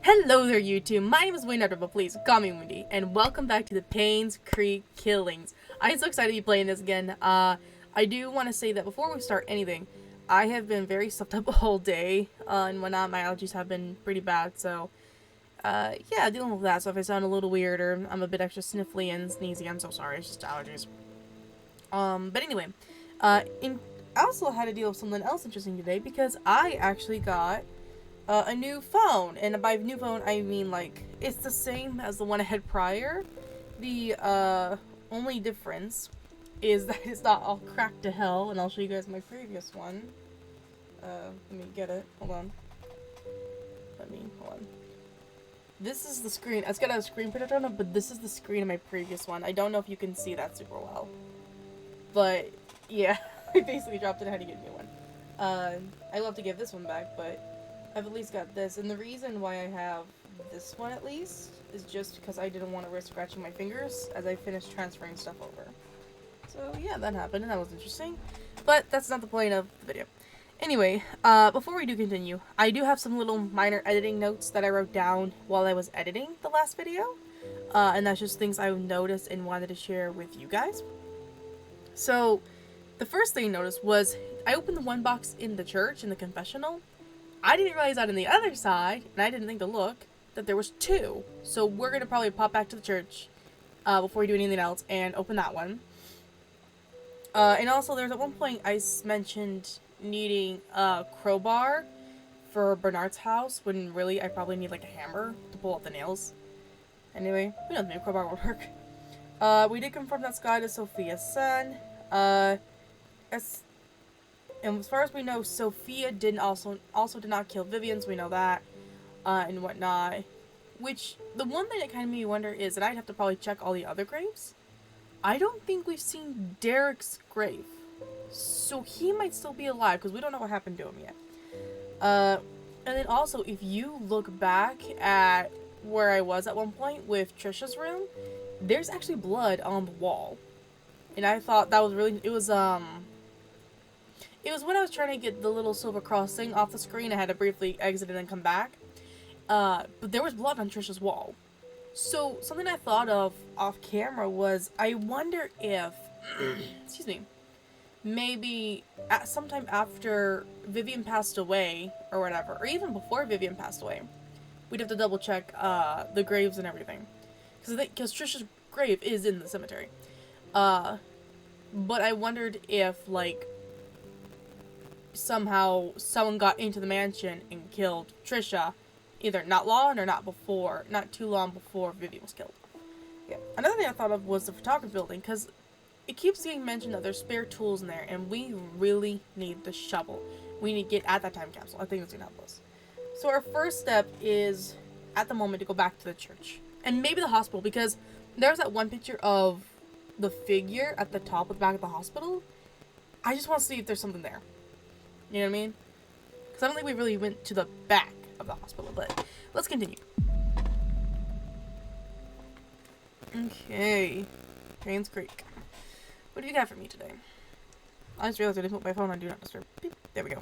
Hello there YouTube, my name is Wayne, but please call me Wendy, and welcome back to the Painscreek Killings. I'm so excited to be playing this again. I do want to say that before we start anything, I have been very stuffed up all day, and whatnot. My allergies have been pretty bad, so, yeah, dealing with that. So if I sound a little weird or I'm a bit extra sniffly and sneezy, I'm so sorry, it's just allergies. But anyway, I also had to deal with something else interesting today, because I actually got a new phone, and by new phone I mean like it's the same as the one I had prior. The only difference is that it's not all cracked to hell, and I'll show you guys my previous one. Let me get it. Hold on. Hold on. This is the screen. It's got a screen protector on it, but this is the screen of my previous one. I don't know if you can see that super well, but yeah, I basically dropped it and had to get a new one. I love to give this one back, but I've at least got this, and the reason why I have this one at least is just because I didn't want to risk scratching my fingers as I finished transferring stuff over. So yeah, that happened, and that was interesting, but that's not the point of the video. Anyway, before we do continue, I do have some little minor editing notes that I wrote down while I was editing the last video, and that's just things I noticed and wanted to share with you guys. So, the first thing I noticed was I opened the one box in the church, in the confessional. I didn't realize that on the other side, and I didn't think to look, that there was two. So we're going to probably pop back to the church before we do anything else and open that one. And also, there's at one point I mentioned needing a crowbar for Bernard's house, when really I probably need like a hammer to pull out the nails. Anyway, we know the new crowbar will work. We did confirm that Scott is Sophia's son. And as far as we know, Sophia also did not kill Vivian, so we know that, and whatnot. Which, the one thing that kind of made me wonder is that I'd have to probably check all the other graves. I don't think we've seen Derek's grave, so he might still be alive, because we don't know what happened to him yet. And then also, if you look back at where I was at one point with Trisha's room, there's actually blood on the wall. And I thought that was really, it was when I was trying to get the little silver cross thing off the screen. I had to briefly exit and then come back. But there was blood on Trisha's wall. So, something I thought of off camera was, I wonder if, excuse me, maybe at sometime after Vivian passed away, or whatever, or even before Vivian passed away, we'd have to double check the graves and everything. Because Trisha's grave is in the cemetery. But I wondered if, like, somehow someone got into the mansion and killed Trisha, either not too long before Vivian was killed. Yeah. Another thing I thought of was the photography building, because it keeps getting mentioned that there's spare tools in there, and we really need the shovel. We need to get at that time capsule. I think it's gonna help us. So our first step is, at the moment, to go back to the church. And maybe the hospital, because there's that one picture of the figure at the top of the back of the hospital. I just want to see if there's something there. You know what I mean? Because I don't think we really went to the back of the hospital, but let's continue. Okay. Painscreek. What do you got for me today? I just realized I didn't put my phone on Do Not Disturb. Beep. There we go.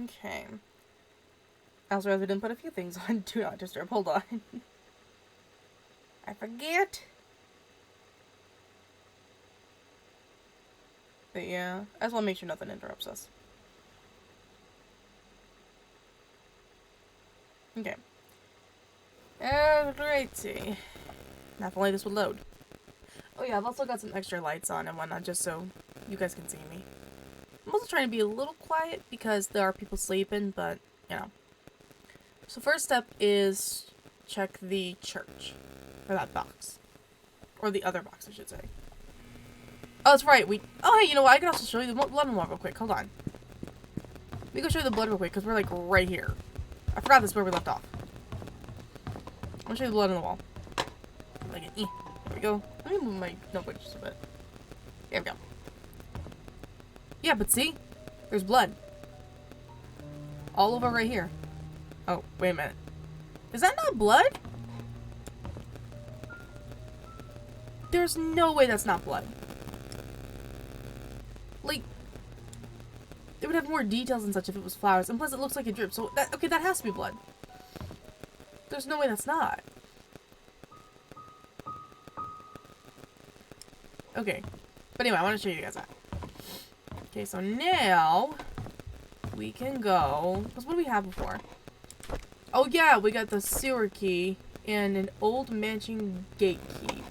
Okay. I also realized I didn't put a few things on Do Not Disturb. Hold on. I forget. But yeah, I just want to make sure nothing interrupts us. Okay. Alrighty. Now if only this would load. Oh yeah, I've also got some extra lights on and whatnot, just so you guys can see me. I'm also trying to be a little quiet because there are people sleeping, but, you know. So first step is check the church. Or that box. Or the other box, I should say. Oh, that's right. Oh, hey, you know what? I can also show you the blood and wall real quick. Hold on. We can show you the blood real quick, because we're, like, right here. I forgot this is where we left off. I'm gonna show you the blood on the wall. Like, there we go. Let me move my notebook just a bit. There we go. Yeah, but see? There's blood. All over right here. Oh, wait a minute. Is that not blood? There's no way that's not blood. Like, would have more details and such if it was flowers. And plus it looks like it drips. So, okay, that has to be blood. There's no way that's not. Okay. But anyway, I want to show you guys that. Okay, so now we can go. Because what do we have before? Oh yeah, we got the sewer key and an old mansion gate key.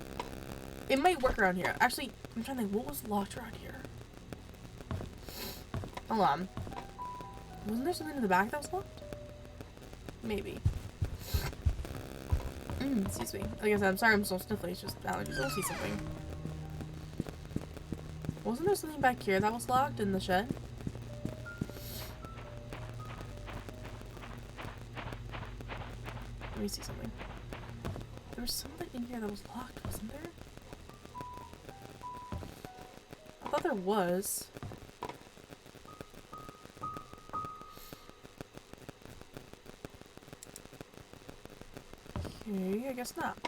It might work around here. Actually, I'm trying to think, what was locked around here? Hold on. Wasn't there something in the back that was locked? Maybe. Excuse me. Like I said, I'm sorry I'm so sniffly. It's just allergies. I'll see something. Wasn't there something back here that was locked in the shed? Let me see something. There was something in here that was locked, wasn't there? I thought there was. Okay, I guess not.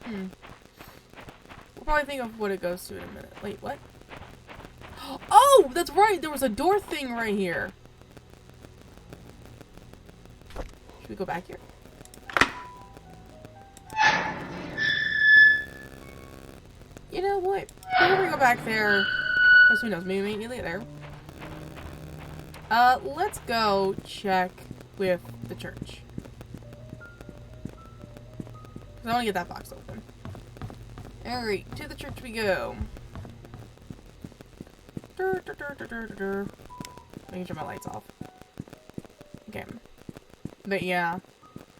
We'll probably think of what it goes to in a minute. Wait, what? Oh, that's right! There was a door thing right here. Should we go back here? You know what? We're gonna go back there. Because who knows, maybe meet you later. Let's go check with the church. Because I want to get that box open. Alright, to the church we go. Making sure my light's off. Okay. But yeah.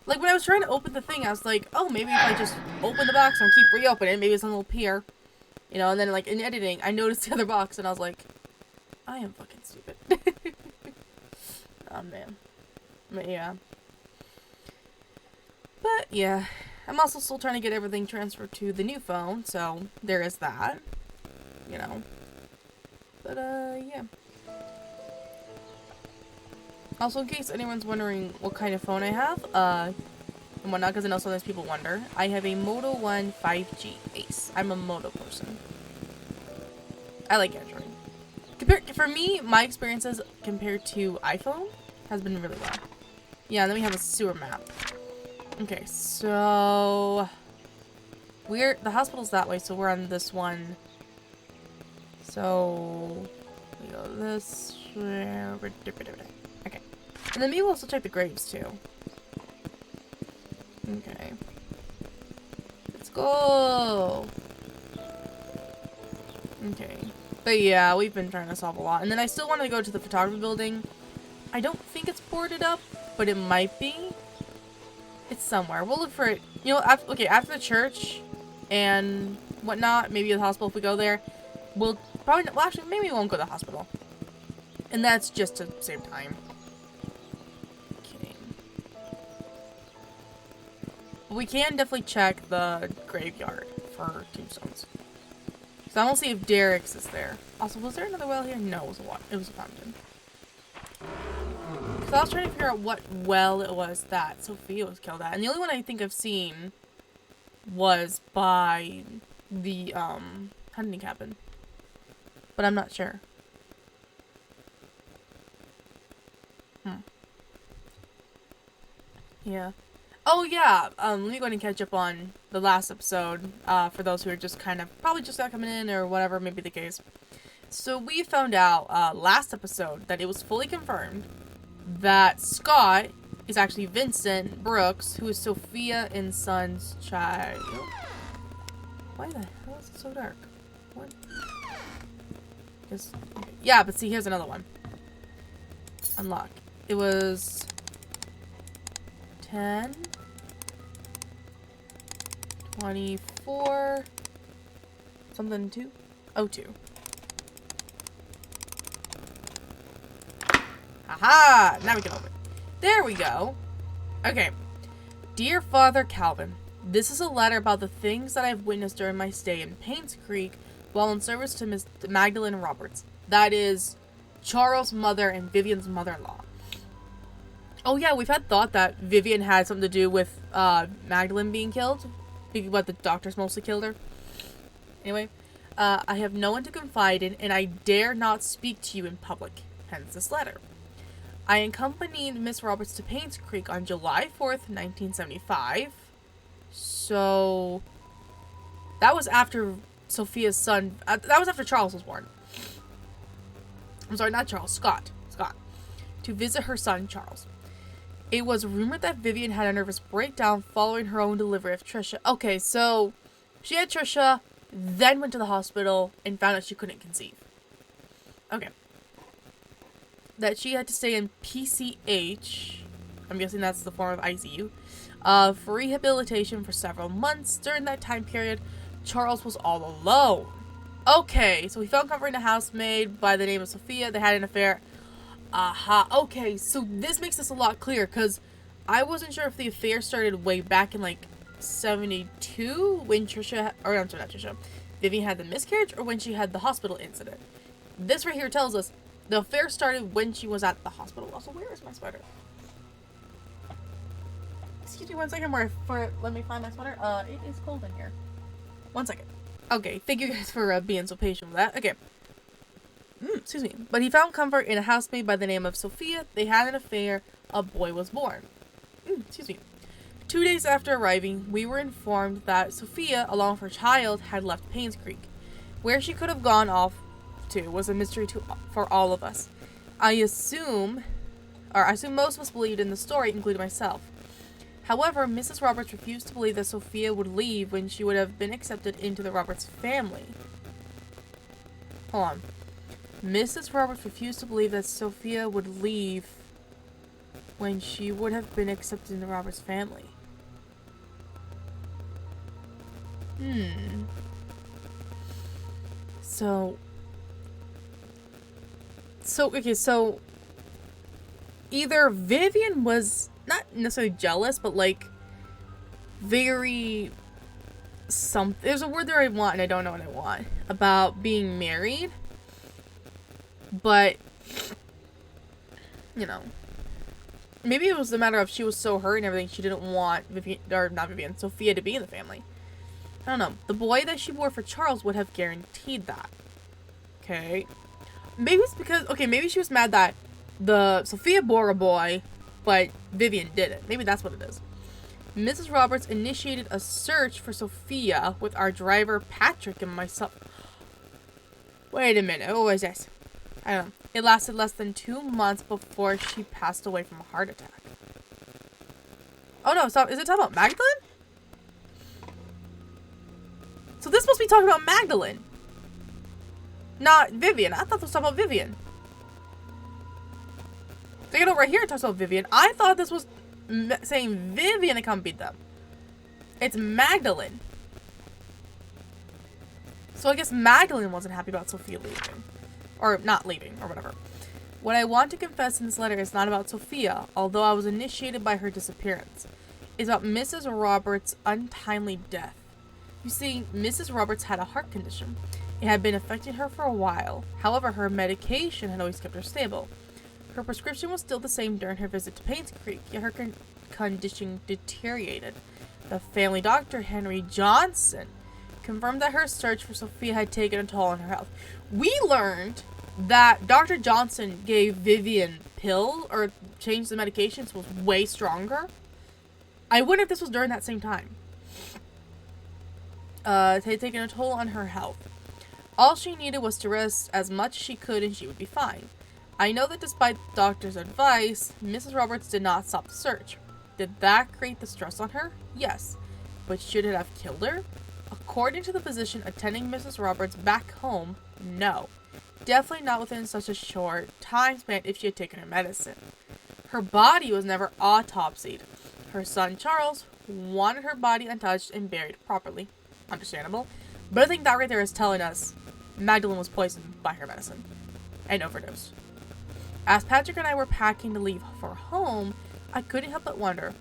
Like when I was trying to open the thing, I was like, oh, maybe if I just open the box and keep reopening it, maybe it's a little appear. You know, and then like in editing, I noticed the other box and I was like, I am fucking stupid. Oh man. But yeah. But yeah. I'm also still trying to get everything transferred to the new phone, so there is that. You know. But yeah. Also, in case anyone's wondering what kind of phone I have, and whatnot, because I know sometimes people wonder, I have a Moto 1 5G Ace. I'm a Moto person. I like Android. For me, my experiences compared to iPhone has been really well. Yeah, and then we have a sewer map. Okay, so the hospital's that way, so we're on this one. So we go this way. Okay. And then maybe we'll also check the graves too. Okay. Let's go. Okay. But yeah, we've been trying to solve a lot. And then I still want to go to the photography building. I don't think it's boarded up, but it might be. It's somewhere. We'll look for it. You know, after the church and whatnot, maybe the hospital if we go there, we'll probably, well actually, maybe we won't go to the hospital. And that's just to save time. Okay. But we can definitely check the graveyard for tombstones. So I want to see if Derek's is there. Also, was there another well here? No, it was a fountain. So I was trying to figure out what well it was that Sophia was killed at. And the only one I think I've seen was by the, hunting cabin. But I'm not sure. Yeah. Oh, yeah. Let me go ahead and catch up on the last episode, for those who are just kind of, probably just not coming in or whatever may be the case. So we found out, last episode that it was fully confirmed that Scott is actually Vincent Brooks, who is Sophia and Son's child. Why the hell is it so dark? What? Just, okay. Yeah, but see, here's another one. Unlock. It was 10, 24, something 2, 02. Aha! Now we can open it. There we go. Okay. Dear Father Calvin, this is a letter about the things that I've witnessed during my stay in Painscreek while in service to Miss Magdalene Roberts. That is Charles' mother and Vivian's mother-in-law. Oh yeah, we've had thought that Vivian had something to do with Magdalene being killed. But the doctors mostly killed her. Anyway. I have no one to confide in, and I dare not speak to you in public. Hence this letter. I accompanied Miss Roberts to Painscreek on July 4th, 1975. So that was after Sophia's son. That was after Charles was born. I'm sorry, not Charles. Scott. To visit her son, Charles. It was rumored that Vivian had a nervous breakdown following her own delivery of Trisha. Okay, so she had Trisha, then went to the hospital and found out she couldn't conceive. Okay. That she had to stay in PCH, I'm guessing that's the form of ICU, for rehabilitation for several months. During that time period, Charles was all alone. Okay, so he found comfort in a housemaid by the name of Sophia. They had an affair. Aha. Okay, so this makes this a lot clearer, because I wasn't sure if the affair started way back in, like, 72, when Trisha, or I'm sorry, not Trisha, Vivian had the miscarriage, or when she had the hospital incident. This right here tells us the affair started when she was at the hospital. Also, where is my sweater? Excuse me 1 second, let me find my sweater. It is cold in here. 1 second. Okay, thank you guys for being so patient with that. Okay. Excuse me. But he found comfort in a housemaid by the name of Sophia. They had an affair. A boy was born. Excuse me. 2 days after arriving, we were informed that Sophia, along with her child, had left Painscreek. Where she could have gone off to was a mystery for all of us. I assume most of us believed in the story, including myself. However, Mrs. Roberts refused to believe that Sophia would leave when she would have been accepted into the Roberts family. Hold on. Mrs. Roberts refused to believe that Sophia would leave when she would have been accepted in the Roberts family. So either Vivian was not necessarily jealous, but like very there's a word there I want and I don't know what I want about being married, but you know, maybe it was the matter of she was so hurt and everything she didn't want Sophia to be in the family. I don't know. The boy that she bore for Charles would have guaranteed that. Okay. Maybe it's because, maybe she was mad that Sophia bore a boy, but Vivian didn't. Maybe that's what it is. Mrs. Roberts initiated a search for Sophia with our driver Patrick and myself. Wait a minute. What was this? I don't know. It lasted less than 2 months before she passed away from a heart attack. Oh no, stop. Is it talking about Magdalene? So this must be talking about Magdalene. Not Vivian. I thought this was talking about Vivian. Take it over here, it talks about Vivian. I thought this was saying Vivian accompanied them. It's Magdalene. So I guess Magdalene wasn't happy about Sophia leaving. Or not leaving, or whatever. What I want to confess in this letter is not about Sophia, although I was initiated by her disappearance. It's about Mrs. Roberts' untimely death. You see, Mrs. Roberts had a heart condition. It had been affecting her for a while. However, her medication had always kept her stable. Her prescription was still the same during her visit to Painscreek, yet her condition deteriorated. The family doctor, Henry Johnson, confirmed that her search for Sophia had taken a toll on her health. We learned that Dr. Johnson gave Vivian pill or changed the medications was way stronger. I wonder if this was during that same time. It had taken a toll on her health. All she needed was to rest as much as she could and she would be fine. I know that despite the doctor's advice, Mrs. Roberts did not stop the search. Did that create the stress on her? Yes. But should it have killed her? According to the physician attending Mrs. Roberts back home, no. Definitely not within such a short time span if she had taken her medicine. Her body was never autopsied. Her son, Charles, wanted her body untouched and buried properly. Understandable. But I think that right there is telling us Magdalene was poisoned by her medicine and overdosed. As Patrick and I were packing to leave for home, I couldn't help but wonder,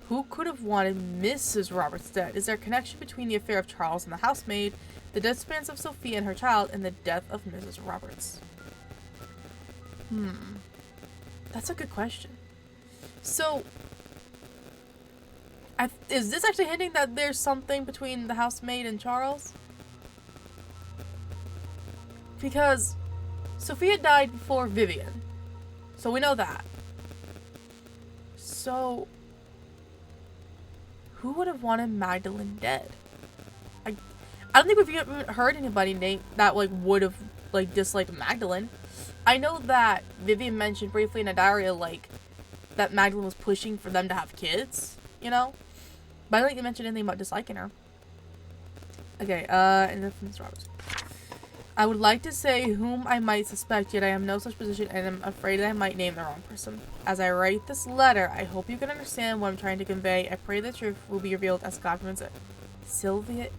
who could have wanted Mrs. Roberts dead? Is there a connection between the affair of Charles and the housemaid, the disappearance of Sophia and her child, and the death of Mrs. Roberts? That's a good question. So, is this actually hinting that there's something between the housemaid and Charles? Because Sophia died before Vivian. So we know that. So who would have wanted Magdalene dead? I don't think we've even heard anybody name that like would have like disliked Magdalene. I know that Vivian mentioned briefly in a diary like that Magdalene was pushing for them to have kids, you know? But I don't think they mentioned anything about disliking her. Okay, and then from Roberts. I would like to say whom I might suspect, yet I am in no such position and am afraid that I might name the wrong person. As I write this letter, I hope you can understand what I'm trying to convey. I pray the truth will be revealed as God permits it. Sylvia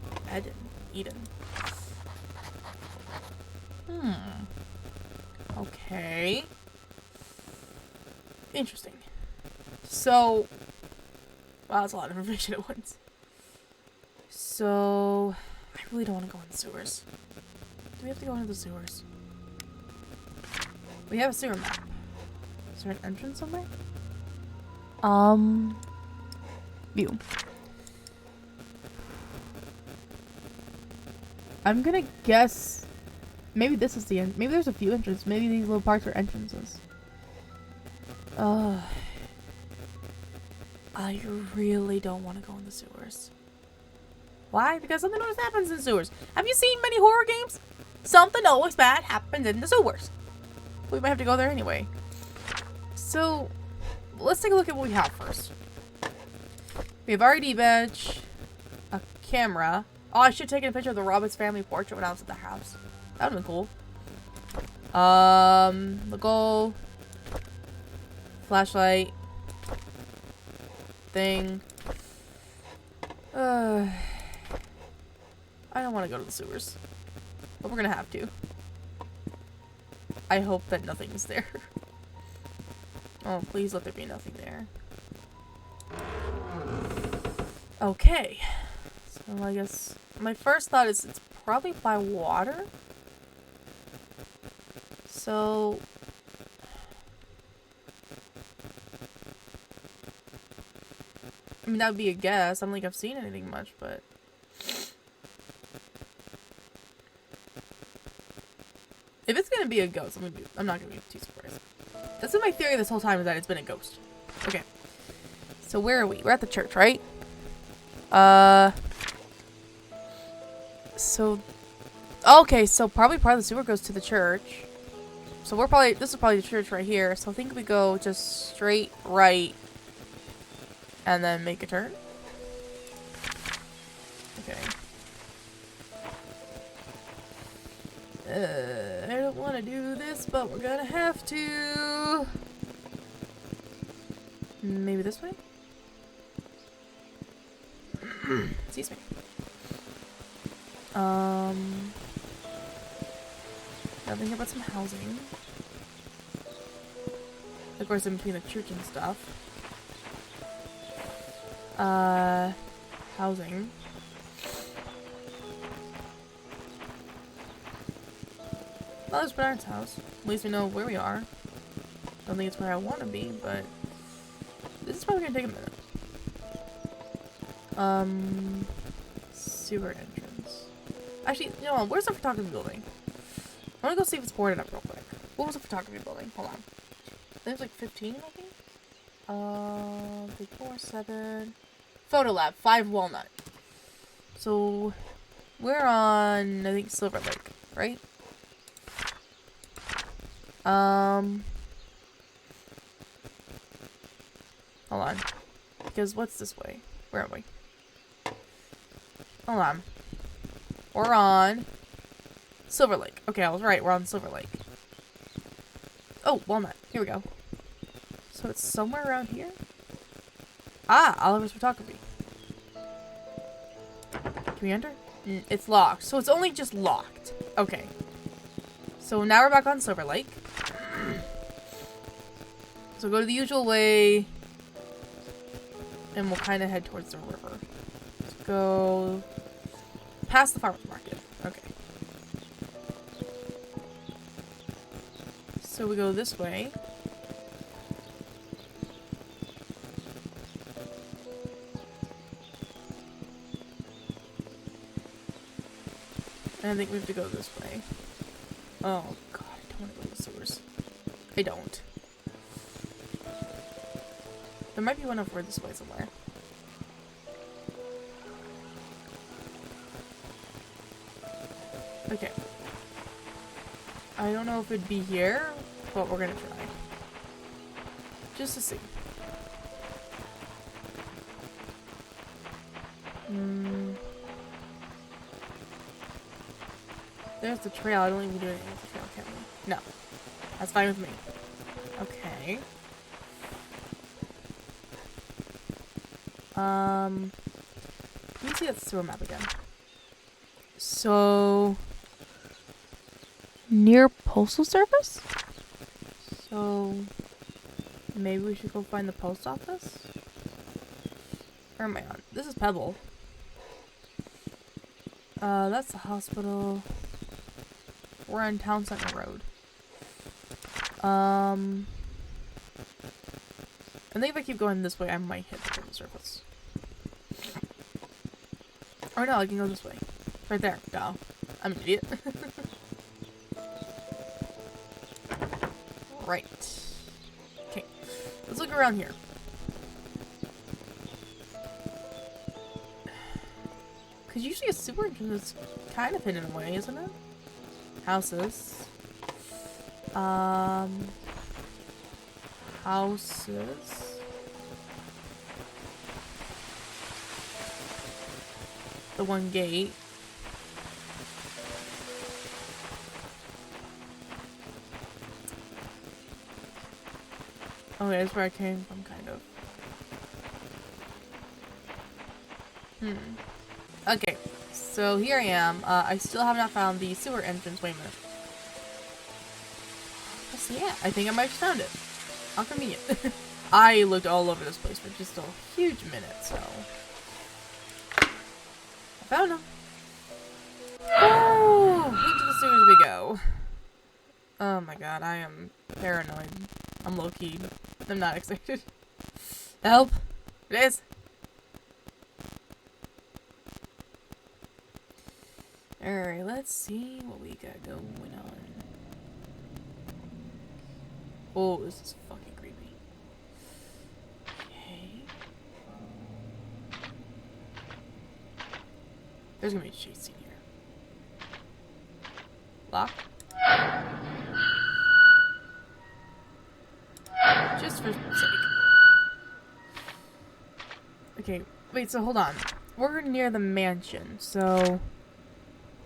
Eden. Okay. Interesting. So, wow, that's a lot of information at once. So, I really don't want to go in the sewers. Do we have to go into the sewers? We have a sewer map. Is there an entrance somewhere? View. I'm gonna guess maybe this is the end. Maybe there's a few entrances. Maybe these little parts are entrances. I really don't want to go in the sewers. Why? Because something always happens in sewers. Have you seen many horror games? Something always bad happens in the sewers. We might have to go there anyway. So, let's take a look at what we have first. We have RD badge, a camera. Oh, I should have taken a picture of the Roberts family portrait when I was at the house. That would have been cool. The goal. Flashlight. Thing. I don't want to go to the sewers. But we're gonna have to. I hope that nothing is there. Oh, please let there be nothing there. Okay. So I guess my first thought is it's probably by water. So I mean, that would be a guess. I don't think I've seen anything much, but if it's gonna be a ghost, I'm not gonna be too surprised. That's been my theory this whole time, is that it's been a ghost. Okay. So where are we? We're at the church, right? So okay, so probably part of the sewer goes to the church. So this is probably the church right here. So I think we go just straight right and then make a turn. Okay. I don't want to do this, but we're gonna have to. Maybe this way? Excuse me. Nothing here but some housing. Of course, in between the church and stuff. Housing. Well, there's Bernard's house. At least we know where we are. Don't think it's where I want to be, but this is probably gonna take a minute. Sewer entrance. Actually, no, where's the photography building? I want to go see if it's boarded up real quick. What was the photography building? Hold on. There's like 15, I think? 3, 4, 7. Photo Lab, 5 Walnut. So, we're on, I think, Silver Lake, right? Hold on. Because what's this way? Where are we? Hold on. We're on Silver Lake. Okay, I was right. We're on Silver Lake. Oh, Walnut. Here we go. So it's somewhere around here? Ah, Oliver's photography. Can we enter? It's locked. So it's only just locked. Okay. So now we're back on Silver Lake. So go to the usual way. And we'll kind of head towards the river. Let's go past the farmer's market. Okay. So we go this way. And I think we have to go this way. Oh god, I don't want to go to the sewers. I don't. There might be one over this way somewhere. Okay. I don't know if it'd be here, but we're gonna try. Just to see. There's the trail. I don't even do anything with the trail, can we? No. That's fine with me. Okay. Let me see that sewer map again. So... near postal service? So... maybe we should go find the post office? Where am I on? This is Pebble. That's the hospital. We're on Town Center Road. I think if I keep going this way, I might hit the postal surface. Or no, I can go this way. Right there. Go. I'm an idiot. Right. Okay. Let's look around here. Because usually a sewer entrance is kind of hidden away, isn't it? Houses. Houses. The one gate. Okay, that's where I came from, kind of. Okay, so here I am. I still have not found the sewer entrance. Wait a minute. So yeah, I think I might have found it. How convenient. I looked all over this place for just a huge minute, so... I found them. Oh, into the sewers we go. Oh my god, I am paranoid. I'm low-key. I'm not excited. Help! It is! Alright, let's see what we got going on. Oh, this is fucking creepy. Okay. There's gonna be a chase scene here. Lock? Just for sake. Okay, wait, so hold on. We're near the mansion, so...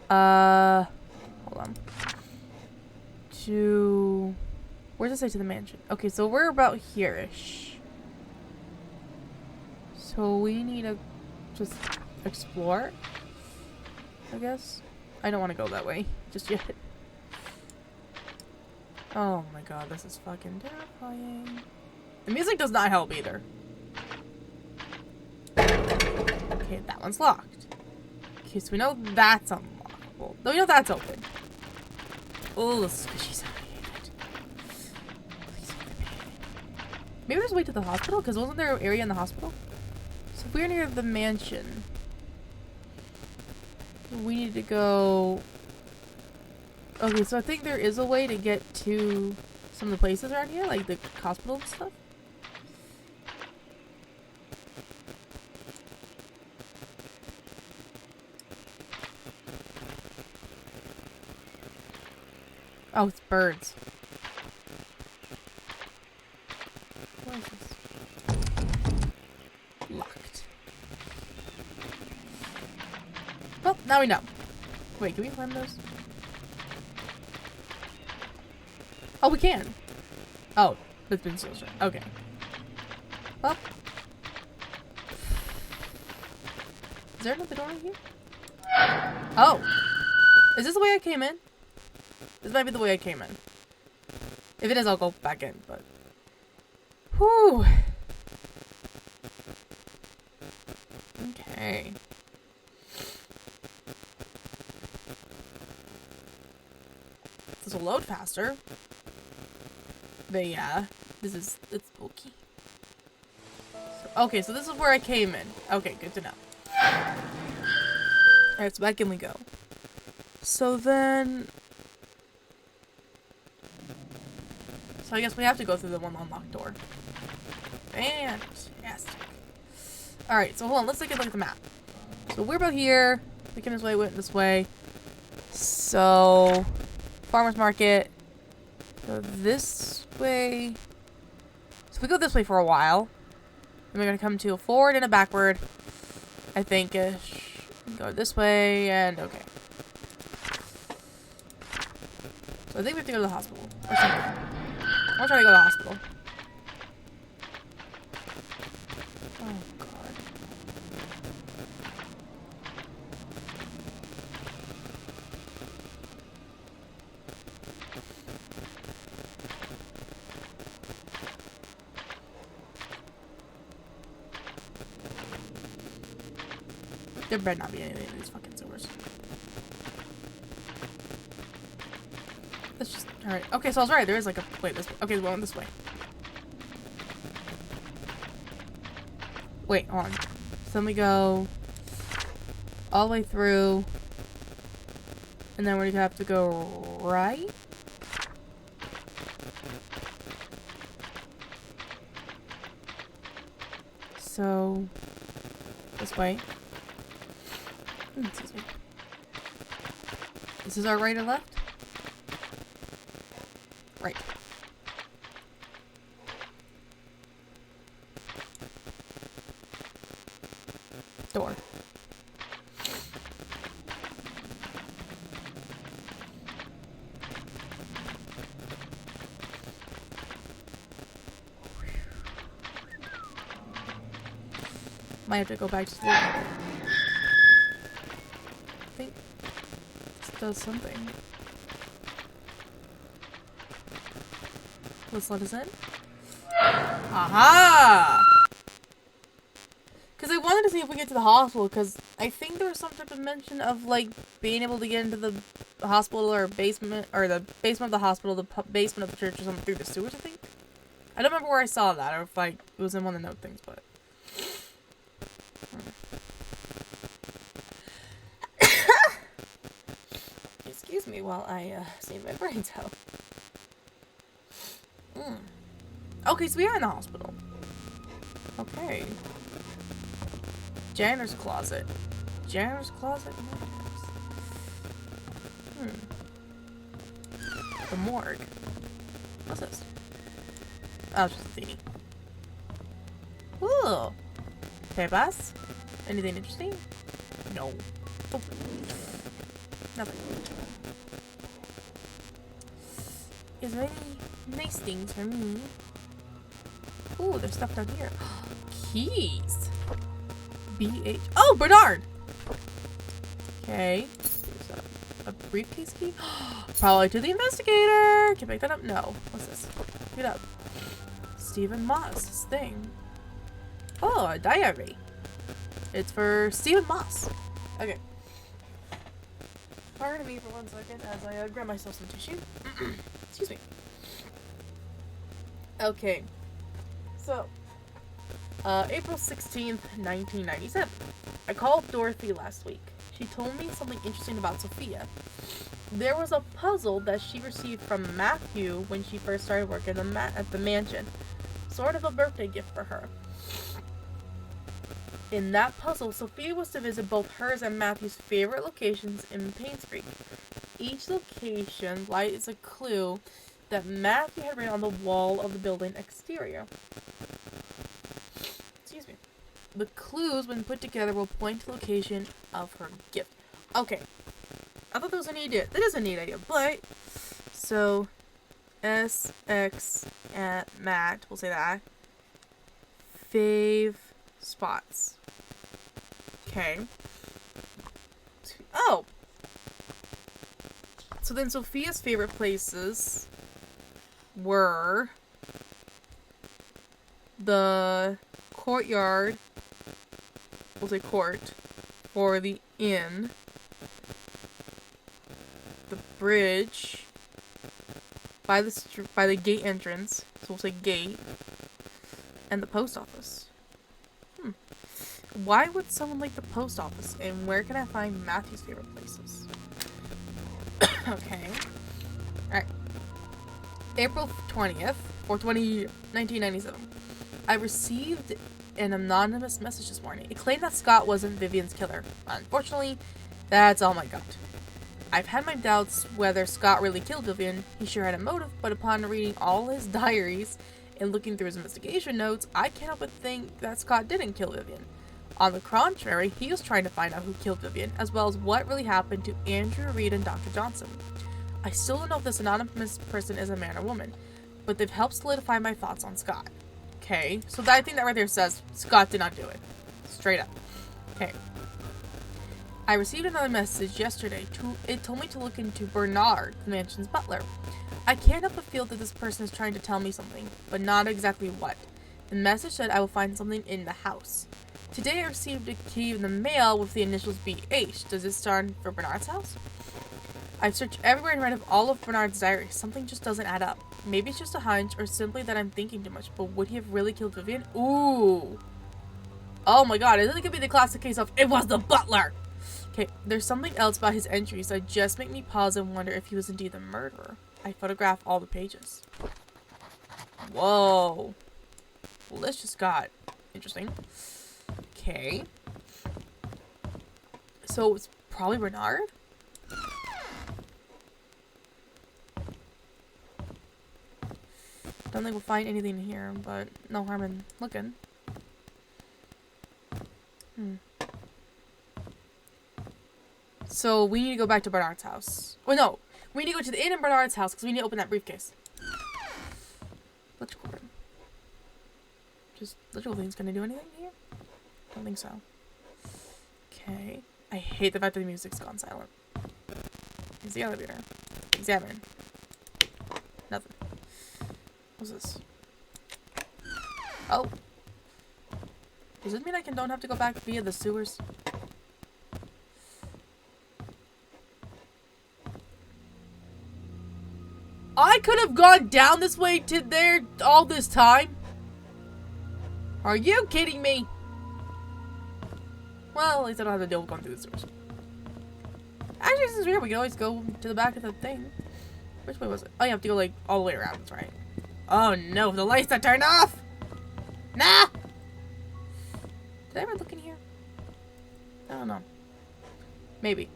hold on. Where does it say to the mansion? Okay, so we're about here-ish. So we need to just explore, I guess. I don't want to go that way just yet. Oh my god, this is fucking terrifying. The music does not help either. Okay, that one's locked. Okay, so we know that's unlockable. No, we know that's open. Oh, the squishy sound. Maybe there's a way to the hospital? Because wasn't there an area in the hospital? So if we're near the mansion, we need to go... Okay, so I think there is a way to get to some of the places around here, like the hospital and stuff. Oh, it's birds. What is this? Locked. Well, now we know. Wait, can we climb those? Oh, we can. Oh, it's been so strong. Okay. Well. Is there another door in here? Oh. Is this the way I came in? This might be the way I came in. If it is, I'll go back in, but... Whew. Okay. This will load faster. But yeah, it's bulky. So, okay, so this is where I came in. Okay, good to know. Alright, so back in we go. So then... So I guess we have to go through the one unlocked door. Fantastic. Alright, so hold on. Let's take a look at the map. So we're about here. We came this way, went this way. So, farmer's market. Go this way. So we go this way for a while. Then we're going to come to a forward and a backward. I think-ish. Go this way and okay. So I think we have to go to the hospital. Or something. I'll try to go to the hospital. Oh, God. There better not be anything in these fucking sewers. Let's just... Alright. Okay, so I was right. There is like a... Wait, this way. Okay, we're going this way. Wait, hold on. So then we go... all the way through. And then we're gonna have to go right? So... this way. Excuse me. This is our right or left? Right. Door. Might have to go back to sleep. I think this does something. Let's let us in. Aha! Because I wanted to see if we get to the hospital, because I think there was some type of mention of, like, being able to get into the hospital or basement, or the basement of the hospital, the basement of the church or something through the sewers, I think. I don't remember where I saw that, or if, like, it was in one of the note things, but... Excuse me while I, save my brains out. Okay, so we are in the hospital. Okay. Janitor's closet. Janitor's closet? The morgue. What's this? Oh, it's just a thingy. Ooh. Papers? Anything interesting? No. Oh. Nothing. Is there any nice things for me? Ooh, there's stuff down here. Keys. BH. Oh, Bernard! Okay. There's a briefcase key? Probably to the investigator! Can I pick that up? No. What's this? Pick it up. Stephen Moss' thing. Oh, a diary. It's for Stephen Moss. Okay. Pardon me for 1 second as I grab myself some tissue. Excuse me. Okay. So, April 16th, 1997. I called Dorothy last week. She told me something interesting about Sophia. There was a puzzle that she received from Matthew when she first started working at the mansion. Sort of a birthday gift for her. In that puzzle, Sophia was to visit both hers and Matthew's favorite locations in Painscreek. Each location lies a clue that Matthew had written on the wall of the building exterior. Excuse me. The clues, when put together, will point to the location of her gift. Okay. I thought that was a neat idea. That is a neat idea, but... So, SX at Matt, we'll say that. Fave spots. Okay. Oh! So then Sophia's favorite places were the courtyard, we'll say court, for the inn, the bridge, by the gate entrance, so we'll say gate, and the post office. Why would someone like the post office, and where can I find Matthew's favorite places? Okay. Alright. April 20th, or 1997. I received an anonymous message this morning. It claimed that Scott wasn't Vivian's killer. Unfortunately, that's all I got. I've had my doubts whether Scott really killed Vivian. He sure had a motive, but upon reading all his diaries and looking through his investigation notes, I can't help but think that Scott didn't kill Vivian. On the contrary, he was trying to find out who killed Vivian, as well as what really happened to Andrew, Reed, and Dr. Johnson. I still don't know if this anonymous person is a man or woman, but they've helped solidify my thoughts on Scott. Okay, so I think that right there says Scott did not do it. Straight up. Okay. I received another message yesterday. It told me to look into Bernard, the mansion's butler. I can't help but feel that this person is trying to tell me something, but not exactly what. The message said I will find something in the house. Today I received a key in the mail with the initials BH. Does this stand for Bernard's house? I've searched everywhere and read of all of Bernard's diaries. Something just doesn't add up. Maybe it's just a hunch, or simply that I'm thinking too much, but would he have really killed Vivian? Ooh. Oh my god, isn't it gonna be the classic case of, it was the butler? Okay, there's something else about his entries that just make me pause and wonder if he was indeed the murderer. I photographed all the pages. Whoa. Well, this just got interesting. Okay. So it's probably Bernard? Don't think we'll find anything here, but no harm in looking. So we need to go back to Bernard's house. Oh no! We need to go to the inn in Bernard's house because we need to open that briefcase. Electrical room. Just electrical thing's gonna do anything here? Don't think so. Okay. I hate the fact that the music's gone silent. Here's the elevator. Examine. Nothing. What's this? Oh. Does this mean I don't have to go back via the sewers? I could have gone down this way to there all this time? Are you kidding me? Well, at least I don't have to deal with going through the sewers. Actually, this is weird. We can always go to the back of the thing. Which way was it? Oh, you have to go, like, all the way around. That's right. Oh, no. The lights are turned off! Nah! Did I ever look in here? I don't know. Maybe.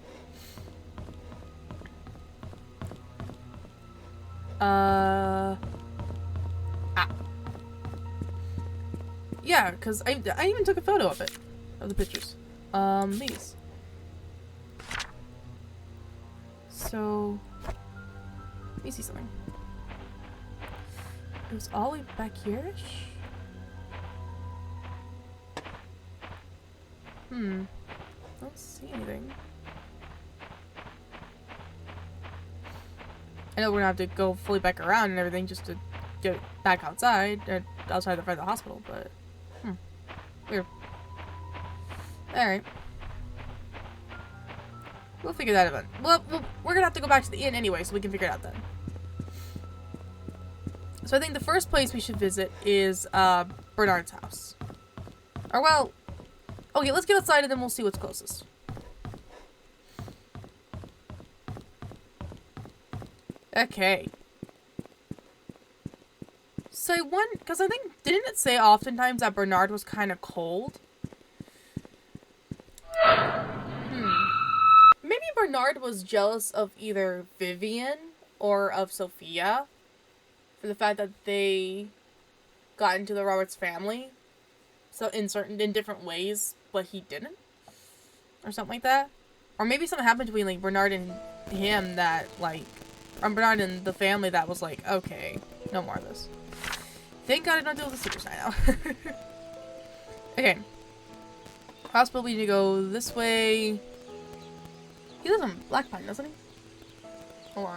Yeah, because I even took a photo of it. Of the pictures. These. So, let me see something. It was all the way back here-ish? I don't see anything. I know we're gonna have to go fully back around and everything just to get back outside, outside the front of the hospital, but weird. Alright. We'll figure that out. Well, we're gonna have to go back to the inn anyway, so we can figure it out then. So I think the first place we should visit is Bernard's house. Or well, okay, let's get outside and then we'll see what's closest. Okay. So I wonder, because I think, didn't it say oftentimes that Bernard was kind of cold? Maybe Bernard was jealous of either Vivian or of Sophia for the fact that they got into the Roberts family, so in different ways, but he didn't, or something like that. Or maybe something happened between like Bernard and him that like, or Bernard and the family that was like, okay, no more of this. Thank God I don't deal with the secret side now. Okay. Hospital, we need to go this way. He lives on Black Pine, doesn't he? Hold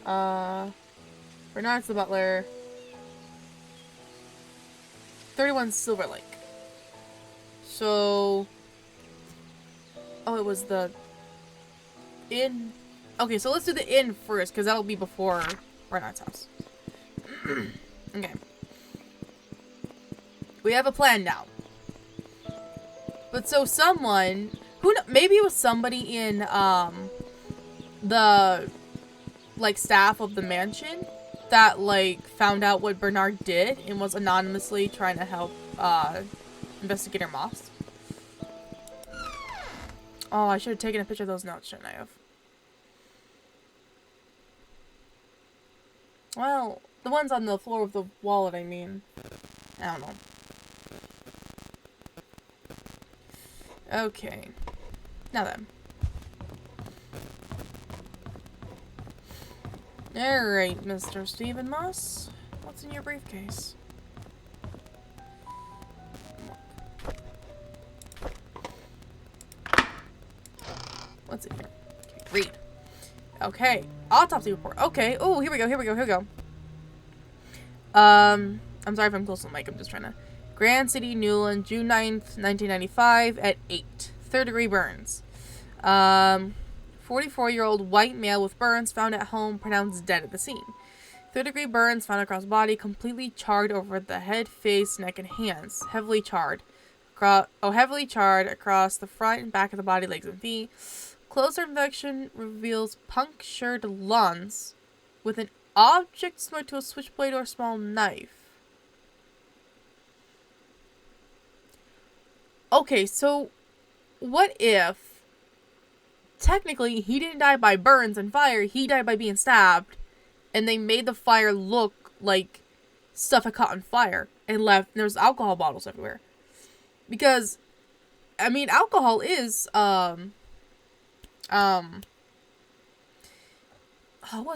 on. Bernard's the butler. 31 Silver Lake. So... oh, it was the... inn... okay, so let's do the inn first, because that'll be before Bernard's house. Okay. We have a plan now. But so someone... maybe it was somebody in, the... like, staff of the mansion that, like, found out what Bernard did and was anonymously trying to help, Investigator Moss. Oh, I should have taken a picture of those notes, shouldn't I have? Well, the ones on the floor of the wallet, I mean. I don't know. Okay. Now then. Alright, Mr. Stephen Moss. What's in your briefcase? What's in here? Okay, read. Okay. Autopsy report. Okay. Oh, here we go, here we go, here we go. I'm sorry if I'm close to the mic. I'm just trying to... Grand City, Newland, June 9th, 1995 at 8. Third-degree burns. 44-year-old white male with burns found at home, pronounced dead at the scene. Third-degree burns found across body, completely charred over the head, face, neck, and hands. Heavily charred. Heavily charred across the front and back of the body, legs, and feet. Closer infection reveals punctured lungs with an object similar to a switchblade or small knife. Okay, so what if technically he didn't die by burns and fire, he died by being stabbed, and they made the fire look like stuff had caught on fire and left, and there's alcohol bottles everywhere. Because, I mean, alcohol is, what's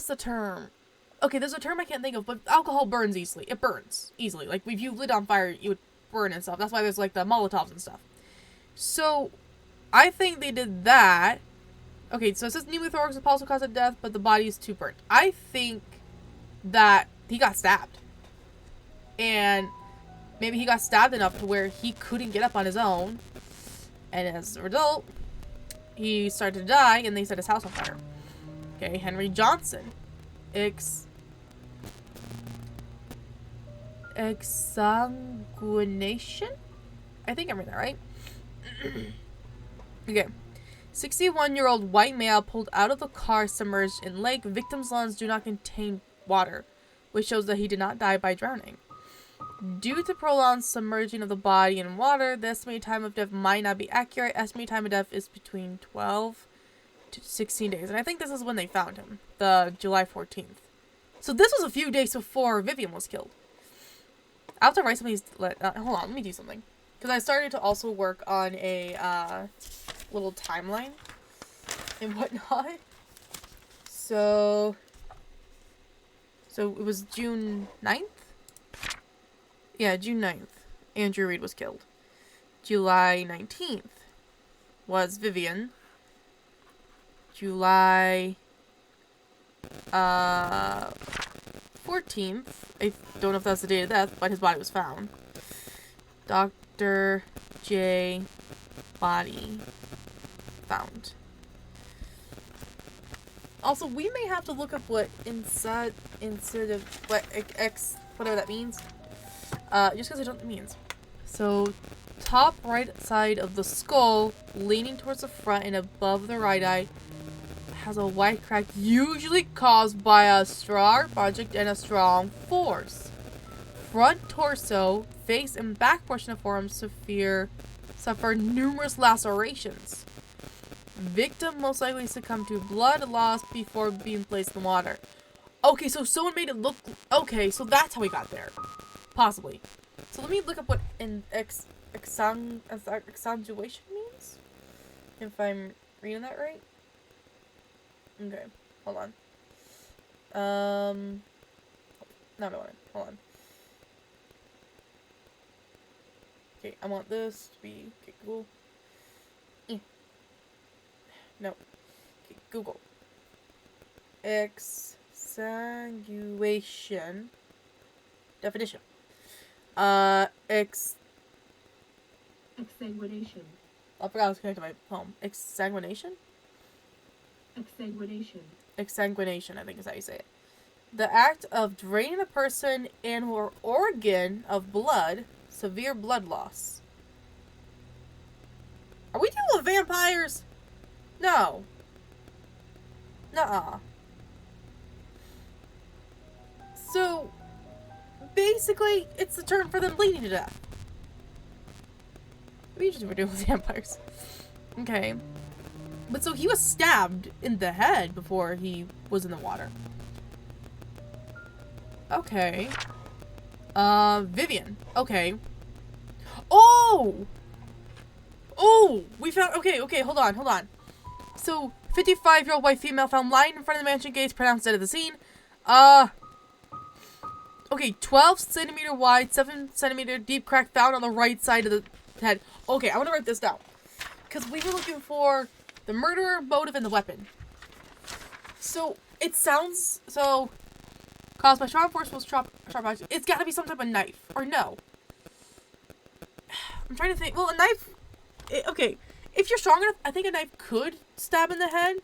the term? Okay, there's a term I can't think of, but alcohol burns easily. It burns easily. Like, if you lit on fire, you would burn and stuff. That's why there's, like, the Molotovs and stuff. So, I think they did that. Okay, so it says pneumothorax is possible cause of death, but the body is too burnt. I think that he got stabbed. And maybe he got stabbed enough to where he couldn't get up on his own. And as a result, he started to die, and they set his house on fire. Okay, Henry Johnson. Exsanguination? I think I'm reading that right. Okay. 61-year-old white male pulled out of the car submerged in lake. Victim's lungs do not contain water, which shows that he did not die by drowning. Due to prolonged submerging of the body in water, the estimated time of death might not be accurate. Estimated time of death is between 12 to 16 days. And I think this is when they found him, the July 14th. So this was a few days before Vivian was killed. I have to write something. Hold on, let me do something. Because I started to also work on a little timeline and whatnot. So it was June 9th? Yeah, June 9th. Andrew Reed was killed. July 19th was Vivian. July 14th, I don't know if that's the date of death, but his body was found. Dr. J. Body found. Also, we may have to look up what whatever that means. Just because I don't know what it means. So, top right side of the skull, leaning towards the front and above the right eye, has a white crack, usually caused by a strong object and a strong force. Front torso, face, and back portion of forearm suffer numerous lacerations. Victim most likely succumbed to blood loss before being placed in the water. Okay, so someone made it look... Okay, so that's how we got there. Possibly. So let me look up what exsanguination means. If I'm reading that right. Okay, hold on. No, I don't want it. Hold on. Okay, I want this to be... Okay, Google. No. Okay, Google. Exsanguination. Definition. Exsanguination. I forgot I was connected to my phone. Exsanguination? Exsanguination. Exsanguination, I think is how you say it. The act of draining a person and or organ of blood, severe blood loss. Are we dealing with vampires? No. Nuh-uh. So, basically, it's the turn for them bleeding to death. What are you just doing with vampires? Okay. But so he was stabbed in the head before he was in the water. Okay. Vivian. Okay. Oh! Oh! We found- okay, hold on. So, 55-year-old white female found lying in front of the mansion gates, pronounced dead at the scene. Okay, 12 centimeter wide, 7 centimeter deep crack found on the right side of the head. Okay, I want to write this down. Because we were looking for the murderer, motive, and the weapon. So, it sounds... So, caused by sharp force was sharp object. It's got to be some type of knife. Or no. I'm trying to think. Well, a knife... okay, if you're strong enough, I think a knife could stab in the head.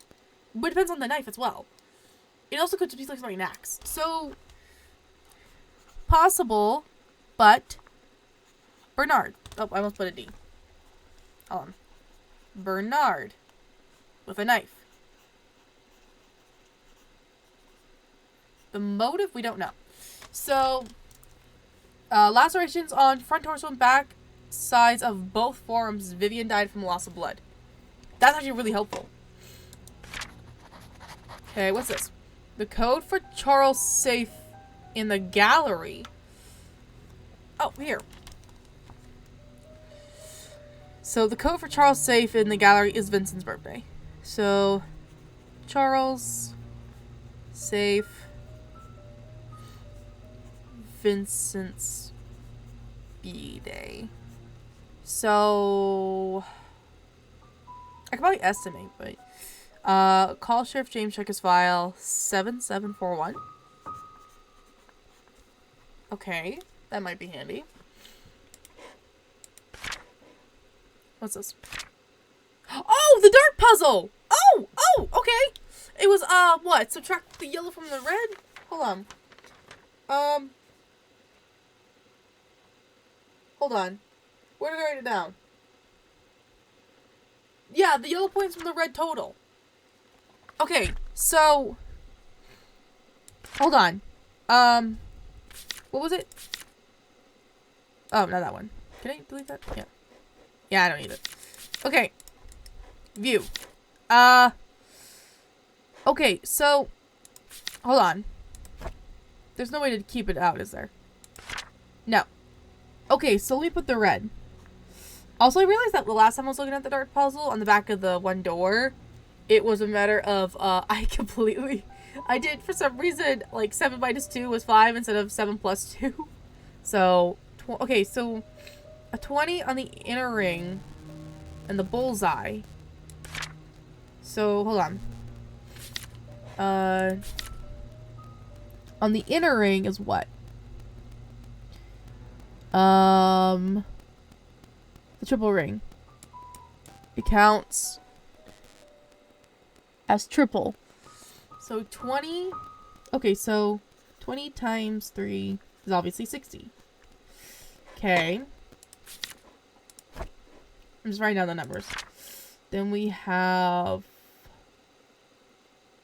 But it depends on the knife as well. It also could just be like something an axe. So... possible, but Bernard. Oh, I almost put a D. Hold on. Bernard with a knife. The motive, we don't know. So, lacerations on front torso and back sides of both forearms. Vivian died from loss of blood. That's actually really helpful. Okay, what's this? The code for Charles' safe in the gallery. Oh, here. So the code for Charles' safe in the gallery is Vincent's birthday. So Charles safe Vincent's B-Day. So I can probably estimate, but call Sheriff James, check his file. 7741. Okay, that might be handy. What's this? Oh, the dart puzzle! Oh, okay. It was, what? Subtract the yellow from the red? Hold on. Hold on. Where did I write it down? Yeah, the yellow points from the red total. Okay, so... hold on. What was it? Oh, not that one. Can I delete that? Yeah. Yeah, I don't need it. Okay. View. Okay, so... hold on. There's no way to keep it out, is there? No. Okay, so let me put the red. Also, I realized that the last time I was looking at the dart puzzle on the back of the one door, it was a matter of, I did, for some reason, like, 7 minus 2 was 5 instead of 7 plus 2. So, okay, so a 20 on the inner ring and the bullseye. So, hold on. On the inner ring is what? The triple ring. It counts as triple. So 20. Okay, so 20 times 3 is obviously 60. Okay. I'm just writing down the numbers. Then we have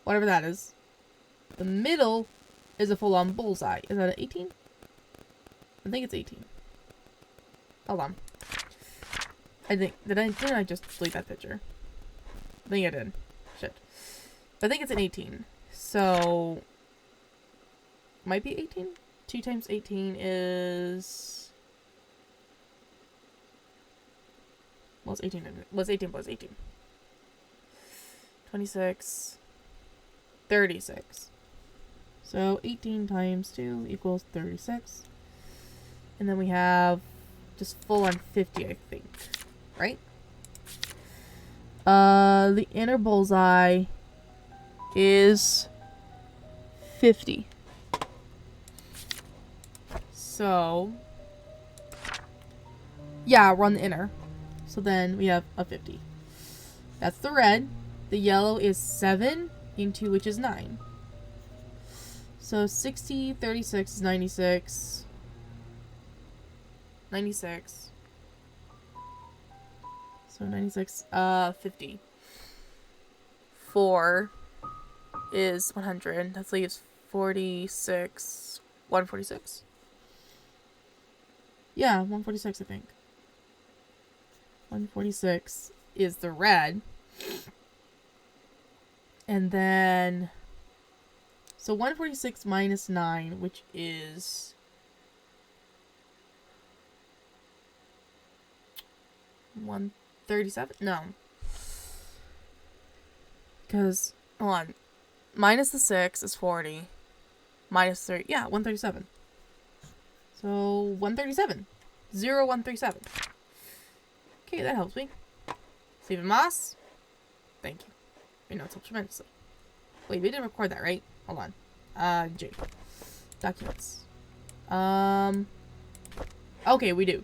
whatever that is. The middle is a full-on bullseye. Is that an 18? I think it's 18. Hold on. Didn't I just delete that picture? I think I did. Shit. I think it's an 18. So, might be 18? 2 times 18 is... well, it's 18. What's 18 plus 18? 26. 36. So, 18 times 2 equals 36. And then we have just full on 50, I think. Right? The inner bullseye is 50. So, yeah, we're on the inner. So then we have a 50. That's the red. The yellow is 7 into which is 9. So 60, 36 is 96. 96. So 96, 50. 4 is 100. That leaves 46. 146. Yeah, 146, I think. 146 is the red. And then... So 146 minus 9, which is... 137? No. Because, hold on. Minus the 6 is 40. Minus 3. Yeah, 137. So, 137. 137. Okay, that helps me. Stephen Moss. Thank you. Your notes help tremendously. Wait, we didn't record that, right? Hold on. J. Documents. Okay, we do.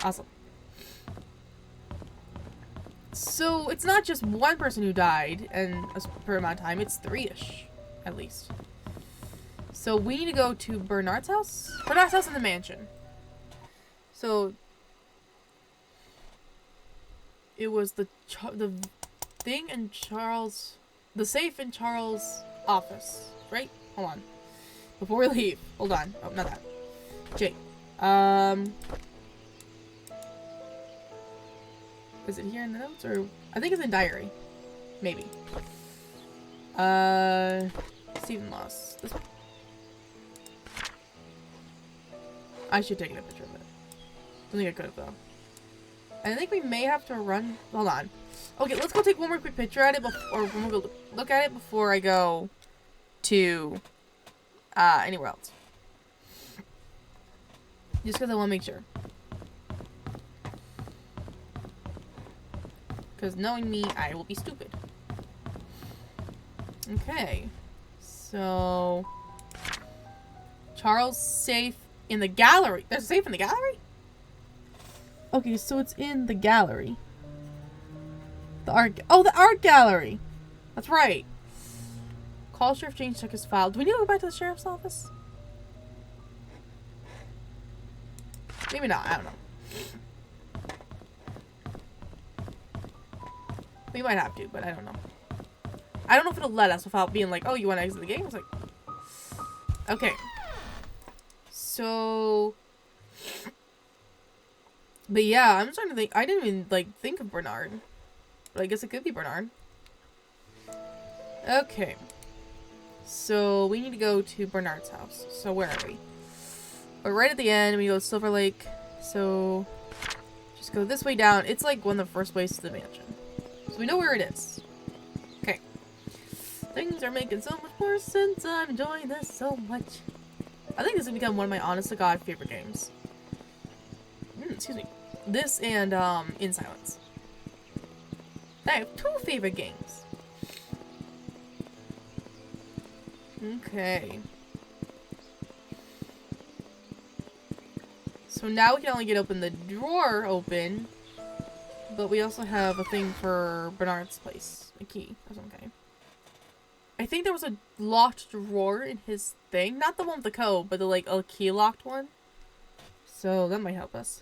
Awesome. So, it's not just one person who died in a per amount of time. It's 3-ish, at least. So, we need to go to Bernard's house? Bernard's house in the mansion. So, it was the thing in Charles... The safe in Charles' office, right? Hold on. Before we leave. Hold on. Oh, not that. J. Is it here in the notes? Or I think it's in diary. Maybe. Stephen Moss. This one. I should take a picture of it. I think I could have, though. And I think we may have to run... Hold on. Okay, let's go take one more quick picture at it or we'll look at it before I go to anywhere else. Just because I want to make sure. Because knowing me, I will be stupid. Okay. So... Charles' safe in the gallery. There's a safe in the gallery? Okay, so it's in the gallery. The art gallery. That's right. Call Sheriff James, check his file. Do we need to go back to the sheriff's office? Maybe not. I don't know. We might have to, but I don't know. I don't know if it'll let us without being like, oh, you want to exit the game? It's like... Okay. So... But yeah, I'm trying to think. I didn't even, like, think of Bernard. But I guess it could be Bernard. Okay. So, we need to go to Bernard's house. So, where are we? We're right at the end. We go to Silver Lake. So, just go this way down. It's, like, one of the first ways to the mansion. So, we know where it is. Okay. Things are making so much more sense. I'm enjoying this so much. I think this has become one of my honest-to-God favorite games. Excuse me. This and, In Silence. I have 2 favorite games. Okay. So now we can only get the drawer open, but we also have a thing for Bernard's place. A key or something. I think there was a locked drawer in his thing. Not the one with the code, but the, like, a key locked one. So that might help us.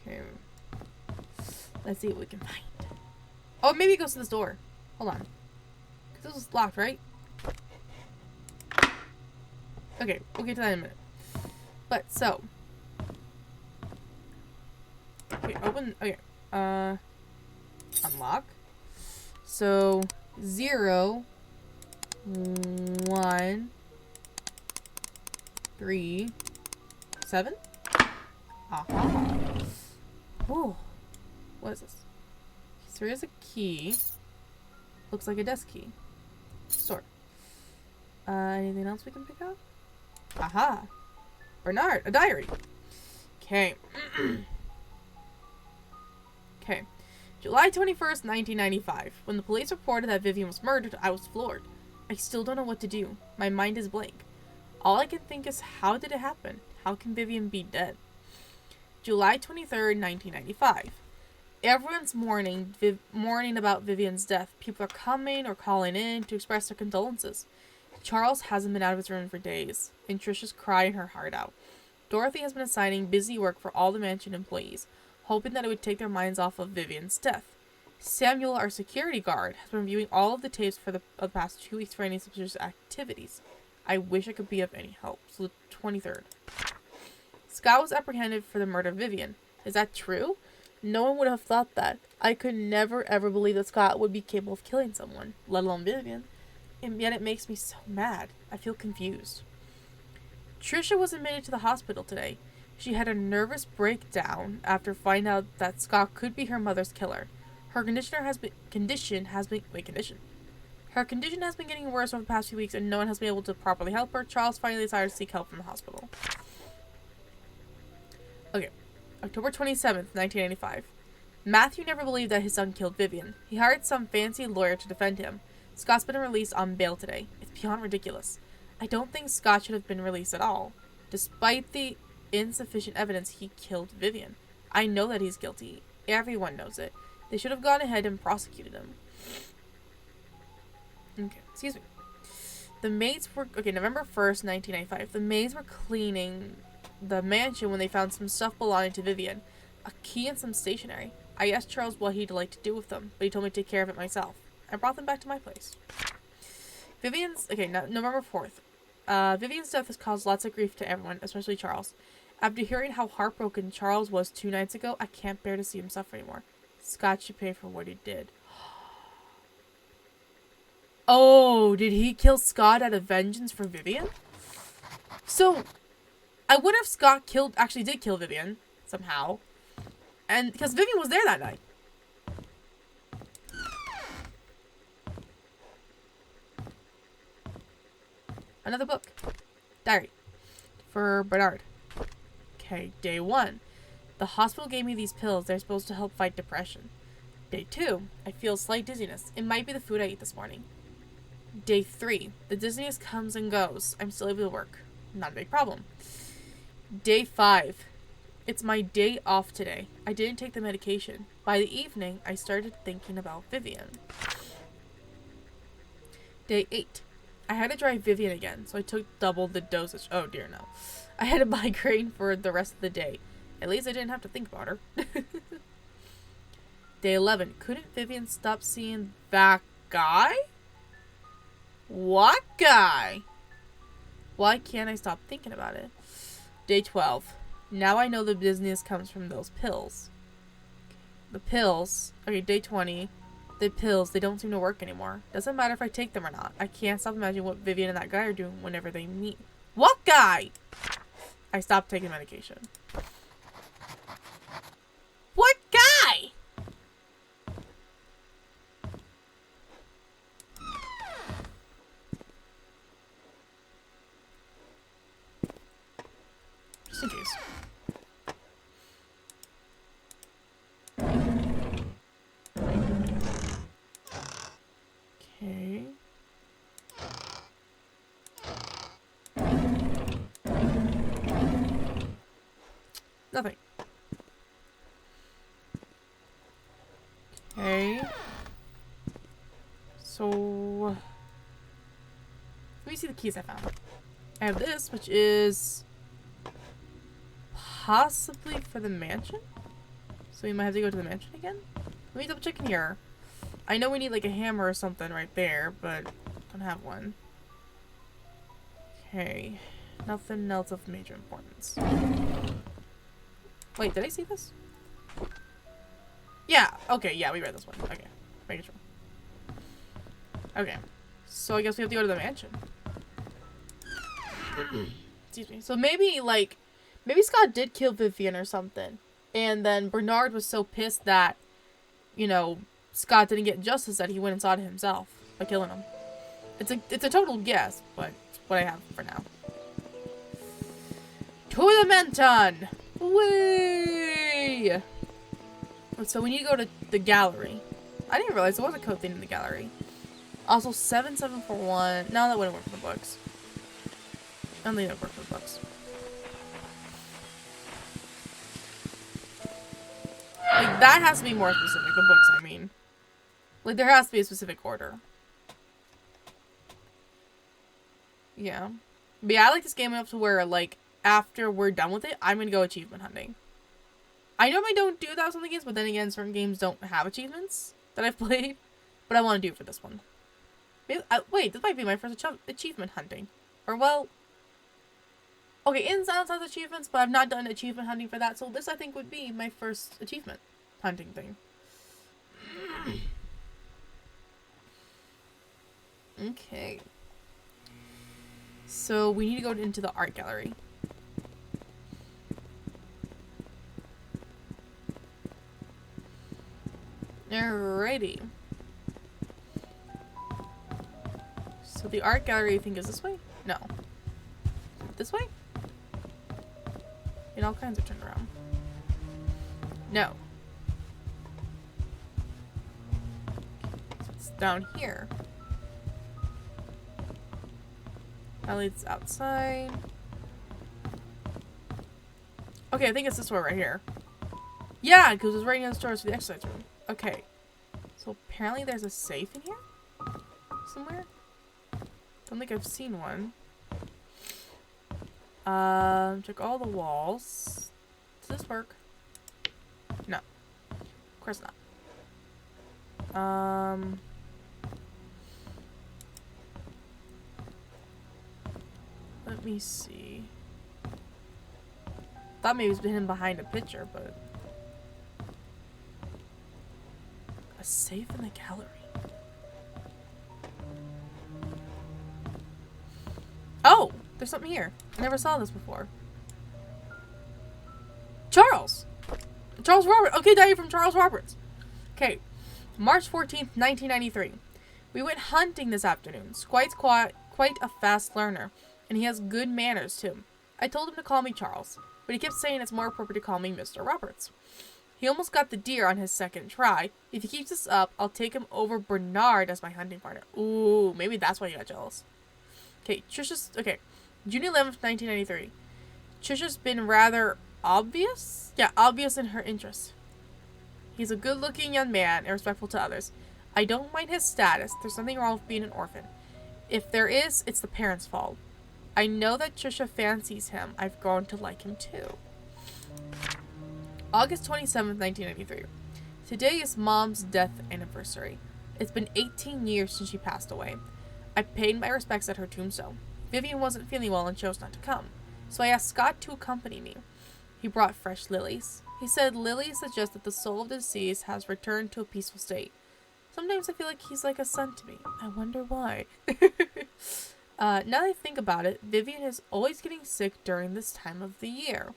Okay. Let's see what we can find. Oh, maybe it goes to this door. Hold on. Because this was locked, right? Okay, we'll get to that in a minute. But, so. Okay, open. Okay. Unlock. So, 0, 1, 3, 7. Aha. Oh. What is this? So here's a key. Looks like a desk key. Store. Anything else we can pick up? Aha. Bernard, a diary. Okay. Okay. July 21st, 1995. When the police reported that Vivian was murdered, I was floored. I still don't know what to do. My mind is blank. All I can think is, how did it happen? How can Vivian be dead? July 23rd, 1995. Everyone's mourning about Vivian's death. People are coming or calling in to express their condolences. Charles hasn't been out of his room for days, and Trisha's crying her heart out. Dorothy has been assigning busy work for all the mansion employees, hoping that it would take their minds off of Vivian's death. Samuel, our security guard, has been reviewing all of the tapes for the past 2 weeks for any suspicious activities. I wish I could be of any help. So the 23rd. Scott was apprehended for the murder of Vivian. Is that true? No one would have thought that. I could never ever believe that Scott would be capable of killing someone, let alone Vivian. And yet it makes me so mad. I feel confused. Trisha was admitted to the hospital today. She had a nervous breakdown after finding out that Scott could be her mother's killer. Her condition has been getting worse over the past few weeks, and no one has been able to properly help her. Charles finally decided to seek help from the hospital. Okay, October 27th, 1995. Matthew never believed that his son killed Vivian. He hired some fancy lawyer to defend him. Scott's been released on bail today. It's beyond ridiculous. I don't think Scott should have been released at all. Despite the insufficient evidence, he killed Vivian. I know that he's guilty. Everyone knows it. They should have gone ahead and prosecuted him. Okay, excuse me. The maids were... Okay, November 1st, 1995. The maids were cleaning the mansion when they found some stuff belonging to Vivian. A key and some stationery. I asked Charles what he'd like to do with them, but he told me to take care of it myself. I brought them back to my place. November 4th. Vivian's death has caused lots of grief to everyone, especially Charles. After hearing how heartbroken Charles was 2 nights ago, I can't bear to see him suffer anymore. Scott should pay for what he did. Oh, did he kill Scott out of vengeance for Vivian? So, I wonder if Scott actually did kill Vivian, somehow. And, because Vivian was there that night. Another book. Diary. For Bernard. Okay, day 1. The hospital gave me these pills. They're supposed to help fight depression. Day 2. I feel slight dizziness. It might be the food I ate this morning. Day 3. The dizziness comes and goes. I'm still able to work. Not a big problem. Day 5. It's my day off today. I didn't take the medication. By the evening, I started thinking about Vivian. Day 8. I had to drive Vivian again, so I took double the dosage. Oh dear, no. I had a migraine for the rest of the day. At least I didn't have to think about her. Day 11. Couldn't Vivian stop seeing that guy? What guy? Why can't I stop thinking about it? Day 12. Now I know the dizziness comes from those pills. The pills. Okay, day 20. The pills, they don't seem to work anymore. Doesn't matter if I take them or not. I can't stop imagining what Vivian and that guy are doing whenever they meet. What guy? I stopped taking medication. What guy? Just in case. Okay. Nothing. Okay. So, let me see the keys I found. I have this, which is possibly for the mansion. So we might have to go to the mansion again. Let me double check in here. I know we need like a hammer or something right there, but don't have one. Okay. Nothing else of major importance. Wait, did I see this? Yeah, okay, yeah, we read this one. Okay, making sure. Okay, so I guess we have to go to the mansion. Excuse me. So maybe, like, maybe Scott did kill Vivian or something. And then Bernard was so pissed that, you know, Scott didn't get justice that he went and saw it himself by killing him. It's a total guess, but it's what I have for now. To the Menton! Whee! So we need to go to the gallery. I didn't realize there was a code thing in the gallery. Also, 7741. No, that wouldn't work for the books. I don't think that would work for the books. Like, that has to be more specific. The books, I mean. Like, there has to be a specific order. Yeah. But yeah, I like this game enough to where, like, after we're done with it, I'm gonna go achievement hunting. I normally don't do that with some of the games, but then again, certain games don't have achievements that I've played. But I want to do it for this one. Maybe, wait, this might be my first achievement hunting. Or, well... Okay, ins and outs has achievements, but I've not done achievement hunting for that, so this, I think, would be my first achievement hunting thing. Okay. So, we need to go into the art gallery. Alrighty. So the art gallery, I think, is this way? No. This way? And all kinds are turned around. No. So it's down here. That leads outside. Okay, I think it's this way right here. Yeah, because it's right next door to the exercise room. Okay. So apparently there's a safe in here? Somewhere? Don't think I've seen one. Check all the walls. Does this work? No. Of course not. Let me see. Thought maybe it was hidden behind a picture, but... A safe in the gallery. Oh! There's something here. I never saw this before. Charles! Charles Roberts! Okay, diary from Charles Roberts. Okay. March 14th, 1993. We went hunting this afternoon. Quite a fast learner. And he has good manners, too. I told him to call me Charles, but he kept saying it's more appropriate to call me Mr. Roberts. He almost got the deer on his second try. If he keeps this up, I'll take him over Bernard as my hunting partner. Ooh, maybe that's why you got jealous. Okay, okay. June 11th, 1993. Trisha's been rather obvious? Yeah, obvious in her interests. He's a good-looking young man and respectful to others. I don't mind his status. There's nothing wrong with being an orphan. If there is, it's the parents' fault. I know that Trisha fancies him. I've grown to like him too. August 27th, 1993. Today is Mom's death anniversary. It's been 18 years since she passed away. I paid my respects at her tombstone. Vivian wasn't feeling well and chose not to come, so I asked Scott to accompany me. He brought fresh lilies. He said lilies suggest that the soul of the deceased has returned to a peaceful state. Sometimes I feel like he's like a son to me. I wonder why. Now that I think about it, Vivian is always getting sick during this time of the year.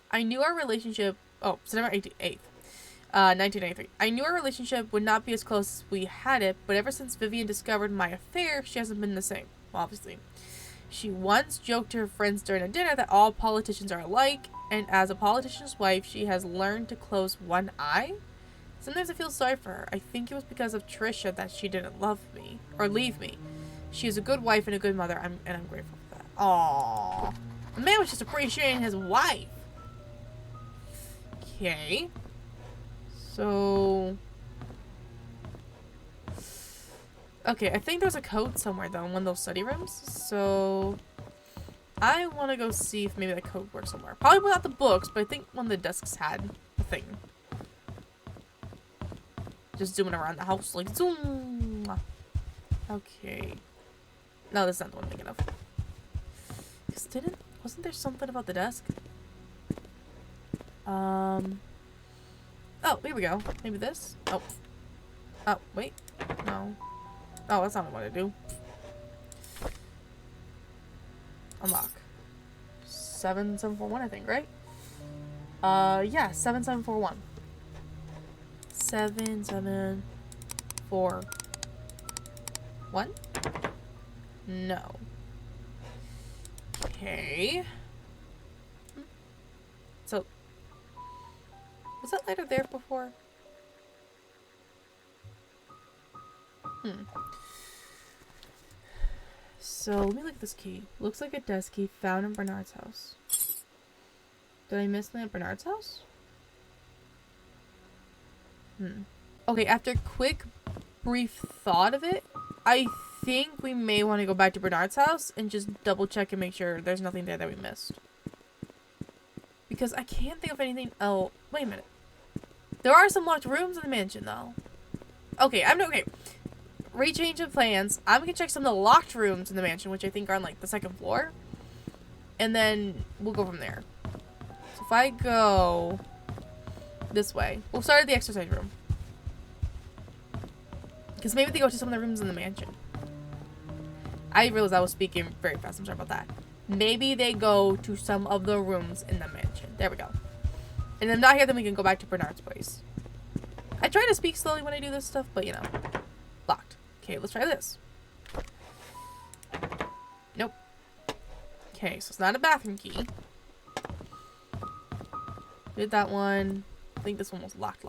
I knew our relationship... Oh, September 8th, 1993. I knew our relationship would not be as close as we had it, but ever since Vivian discovered my affair, she hasn't been the same. Well, obviously. She once joked to her friends during a dinner that all politicians are alike, and as a politician's wife, she has learned to close one eye. Sometimes I feel sorry for her. I think it was because of Trisha that she didn't love me, or leave me. She is a good wife and a good mother, and I'm grateful for that. Aww. The man was just appreciating his wife. Okay. So... Okay, I think there's a code somewhere, though, in one of those study rooms. So... I want to go see if maybe that code works somewhere. Probably without the books, but I think one of the desks had a thing. Just zooming around the house, like, zoom! Okay. No, that's not the one I'm thinking of. Because wasn't there something about the desk? Oh, here we go. Maybe this? Oh. Oh, wait. No. Oh, that's not what I want to do. Unlock. 7741, I think, right? Yeah, 7741. 7741? No. Okay. So, was that lighter there before? So, let me look at this key. Looks like a desk key found in Bernard's house. Did I miss something at Bernard's house? Okay, after quick, brief thought of it, I think we may want to go back to Bernard's house and just double check and make sure there's nothing there that we missed. Because I can't think of anything. Oh, wait a minute. There are some locked rooms in the mansion, though. Okay, okay. rechange of plans. I'm gonna check some of the locked rooms in the mansion, which I think are on like the second floor. And then we'll go from there. So if I go this way, we'll start at the exercise room. Because maybe they go to some of the rooms in the mansion. I realized I was speaking very fast. I'm sorry about that. Maybe they go to some of the rooms in the mansion. There we go. And if not here, then we can go back to Bernard's place. I try to speak slowly when I do this stuff, but you know. Locked. Okay, let's try this. Nope. Okay, so it's not a bathroom key. Did that one. I think this one was locked.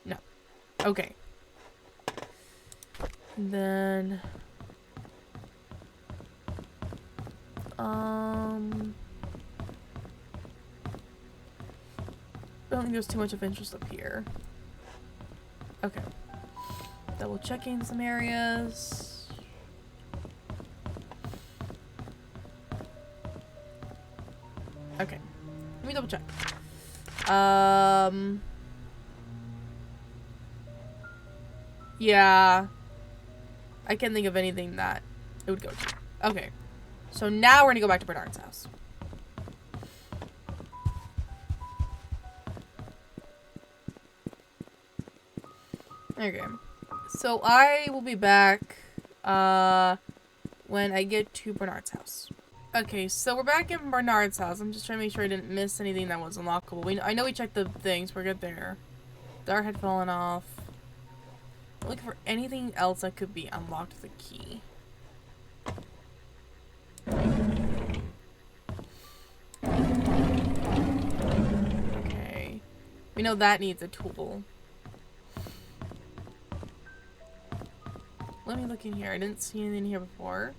No. Okay. And then... I don't think there's too much of interest up here. Okay. Double checking some areas. Okay. Let me double check. Yeah. I can't think of anything that it would go to. Okay. So now we're gonna go back to Bernard's house. Okay. So I will be back when I get to Bernard's house. Okay, so we're back in Bernard's house. I'm just trying to make sure I didn't miss anything that was unlockable. I know we checked the things. We're good there. Dart had fallen off. I'm looking for anything else that could be unlocked with a key. Okay. We know that needs a tool. Let me look in here. I didn't see anything here before.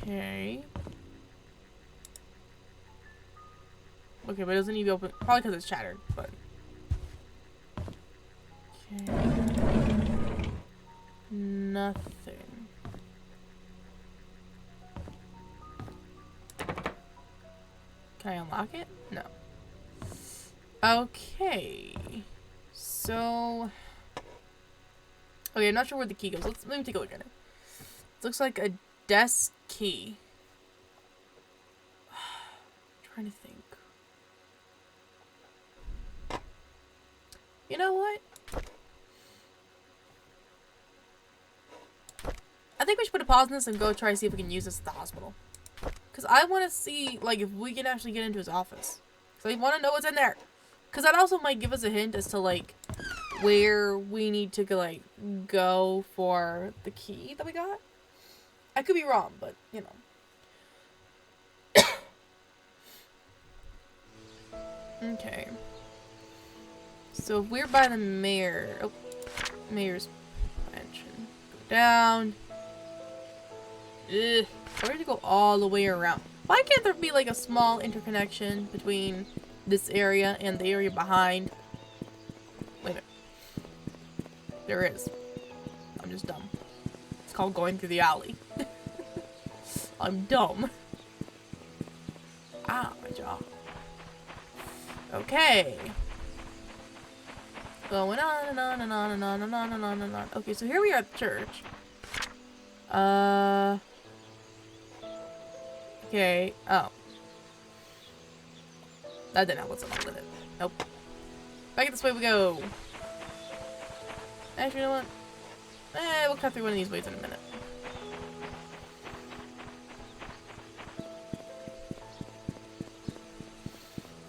Okay. Okay, but it doesn't need to be open. Probably because it's shattered, but. Okay. Nothing. Can I unlock it? No. Okay. So. Okay, I'm not sure where the key goes. Let me take a look at it. It looks like a desk key. Trying to think. You know what? I think we should put a pause on this and go try to see if we can use this at the hospital. Because I want to see, like, if we can actually get into his office. So I want to know what's in there. Because that also might give us a hint as to, like, where we need to, like, go for the key that we got. I could be wrong, but, you know. Okay. So if we're by the mayor... Oh, mayor's mansion. Go down. Ugh. Why did you go all the way around? Why can't there be, like, a small interconnection between this area and the area behind? Wait a minute. There is. I'm just dumb. It's called going through the alley. I'm dumb. Ah, my jaw. Okay. Going on and on and on and on and on and on and on. Okay, so here we are at the church. Okay. Oh. That didn't help what's up with it. Nope. Back this way we go. Actually, you know what? We'll cut through one of these ways in a minute.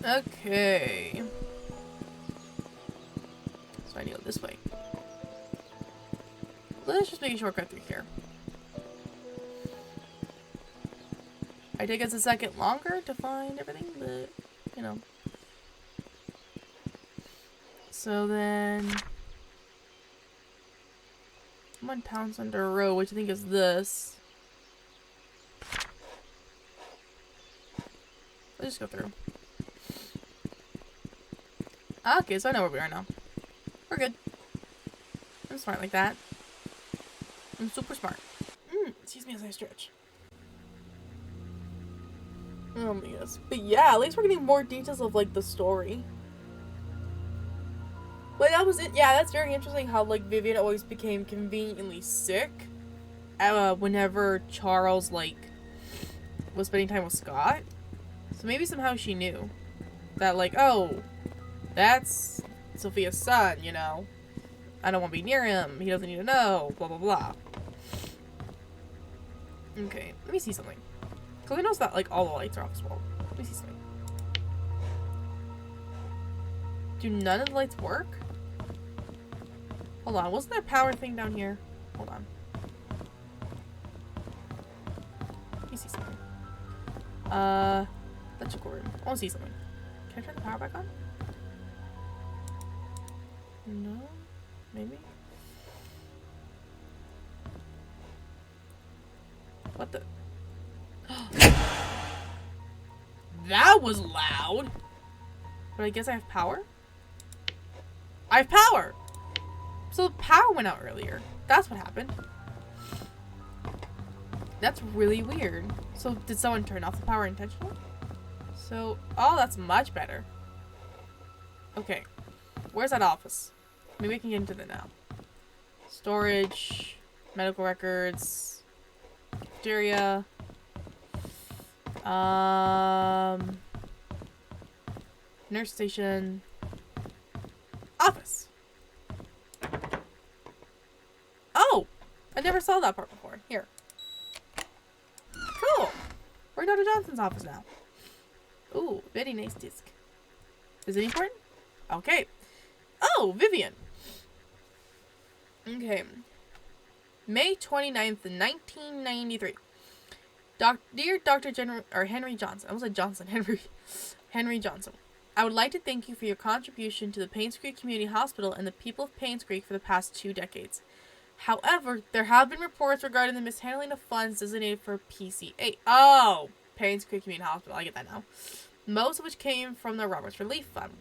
Okay. So I need to go this way. Let's just make a shortcut through here. I take us a second longer to find everything, but, you know. So then... I'm on Town Center Road, which I think is this. Let's just go through. Okay, so I know where we are now. We're good. I'm smart like that. I'm super smart. Excuse me as I stretch. Oh my gosh. But yeah, at least we're getting more details of, like, the story. that was it. Yeah, that's very interesting how, like, Vivian always became conveniently sick whenever Charles, like, was spending time with Scott. So maybe somehow she knew that, like, oh, that's Sophia's son, you know. I don't want to be near him. He doesn't need to know. Blah, blah, blah. Okay, let me see something. Because I noticed that, like, all the lights are off as well. Let me see something. Do none of the lights work? Hold on, wasn't there a power thing down here? Hold on. Let me see something. Electrical room. I want to see something. Can I turn the power back on? No? Maybe? What the? That was loud! But I guess I have power? I have power! So the power went out earlier. That's what happened. That's really weird. So did someone turn off the power intentionally? So, oh, that's much better. Okay. Where's that office? Maybe we can get into that now. Storage, medical records, cafeteria, nurse station, office. Oh! I never saw that part before. Here. Cool! We're in Dr. Johnson's office now. Ooh, very nice disc. Is it important? Okay. Oh, Vivian! Okay. May 29th, 1993. Dear Dr. Henry Johnson. I almost said Johnson. Henry Johnson. I would like to thank you for your contribution to the Painscreek Community Hospital and the people of Painscreek for the past 2 decades. However, there have been reports regarding the mishandling of funds designated for PCA. Oh! Painscreek Community Hospital. I get that now. Most of which came from the Roberts Relief Fund.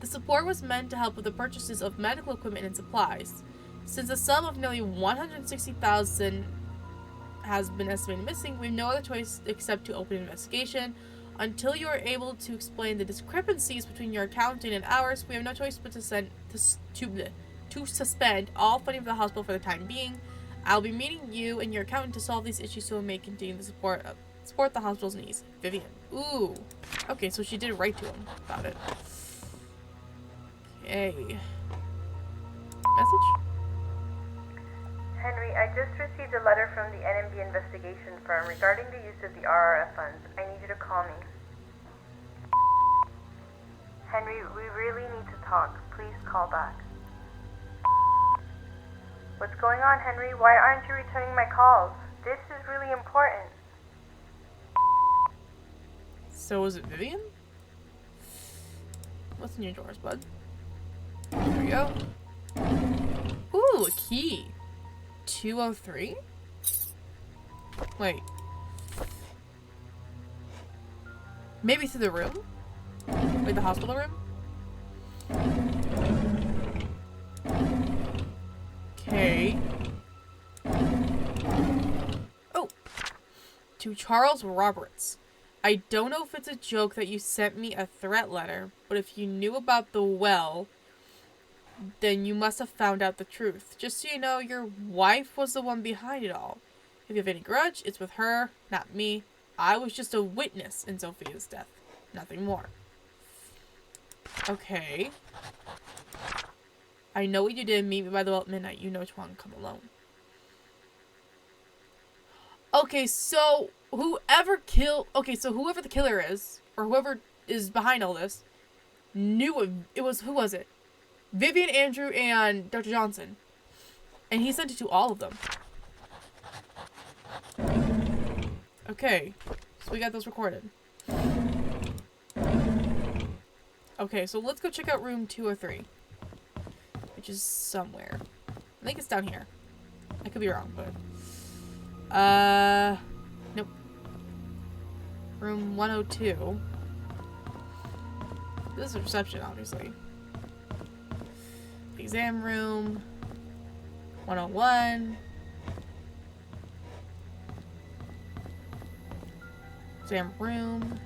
The support was meant to help with the purchases of medical equipment and supplies. Since a sum of nearly $160,000 has been estimated missing, we have no other choice except to open an investigation. Until you are able to explain the discrepancies between your accounting and ours, we have no choice but to suspend all funding for the hospital for the time being. I'll be meeting you and your accountant to solve these issues so we may continue to support the hospital's needs. Vivian. Ooh. Okay, so she did write to him about it. Okay. Message? Henry, I just received a letter from the NMB investigation firm regarding the use of the RRF funds. I need you to call me. Henry, we really need to talk. Please call back. What's going on, Henry? Why aren't you returning my calls? This is really important. So is it Vivian? What's in your drawers, bud? There we go. Ooh, a key. 203? Wait. Maybe through the room? Like the hospital room? Okay. Oh! To Charles Roberts. I don't know if it's a joke that you sent me a threat letter, but if you knew about the well, then you must have found out the truth. Just so you know, your wife was the one behind it all. If you have any grudge, it's with her, not me. I was just a witness in Sophia's death. Nothing more. Okay. I know what you did. Meet me by the well at midnight. You know which one. Come alone. Okay, so whoever the killer is, or whoever is behind all this, knew it was, who was it? Vivian, Andrew, and Dr. Johnson. And he sent it to all of them. Okay, so we got those recorded. Okay, so let's go check out room 203. Which is somewhere. I think it's down here. I could be wrong, but... Nope. Room 102. This is a reception, obviously. Exam room. 101. Exam room.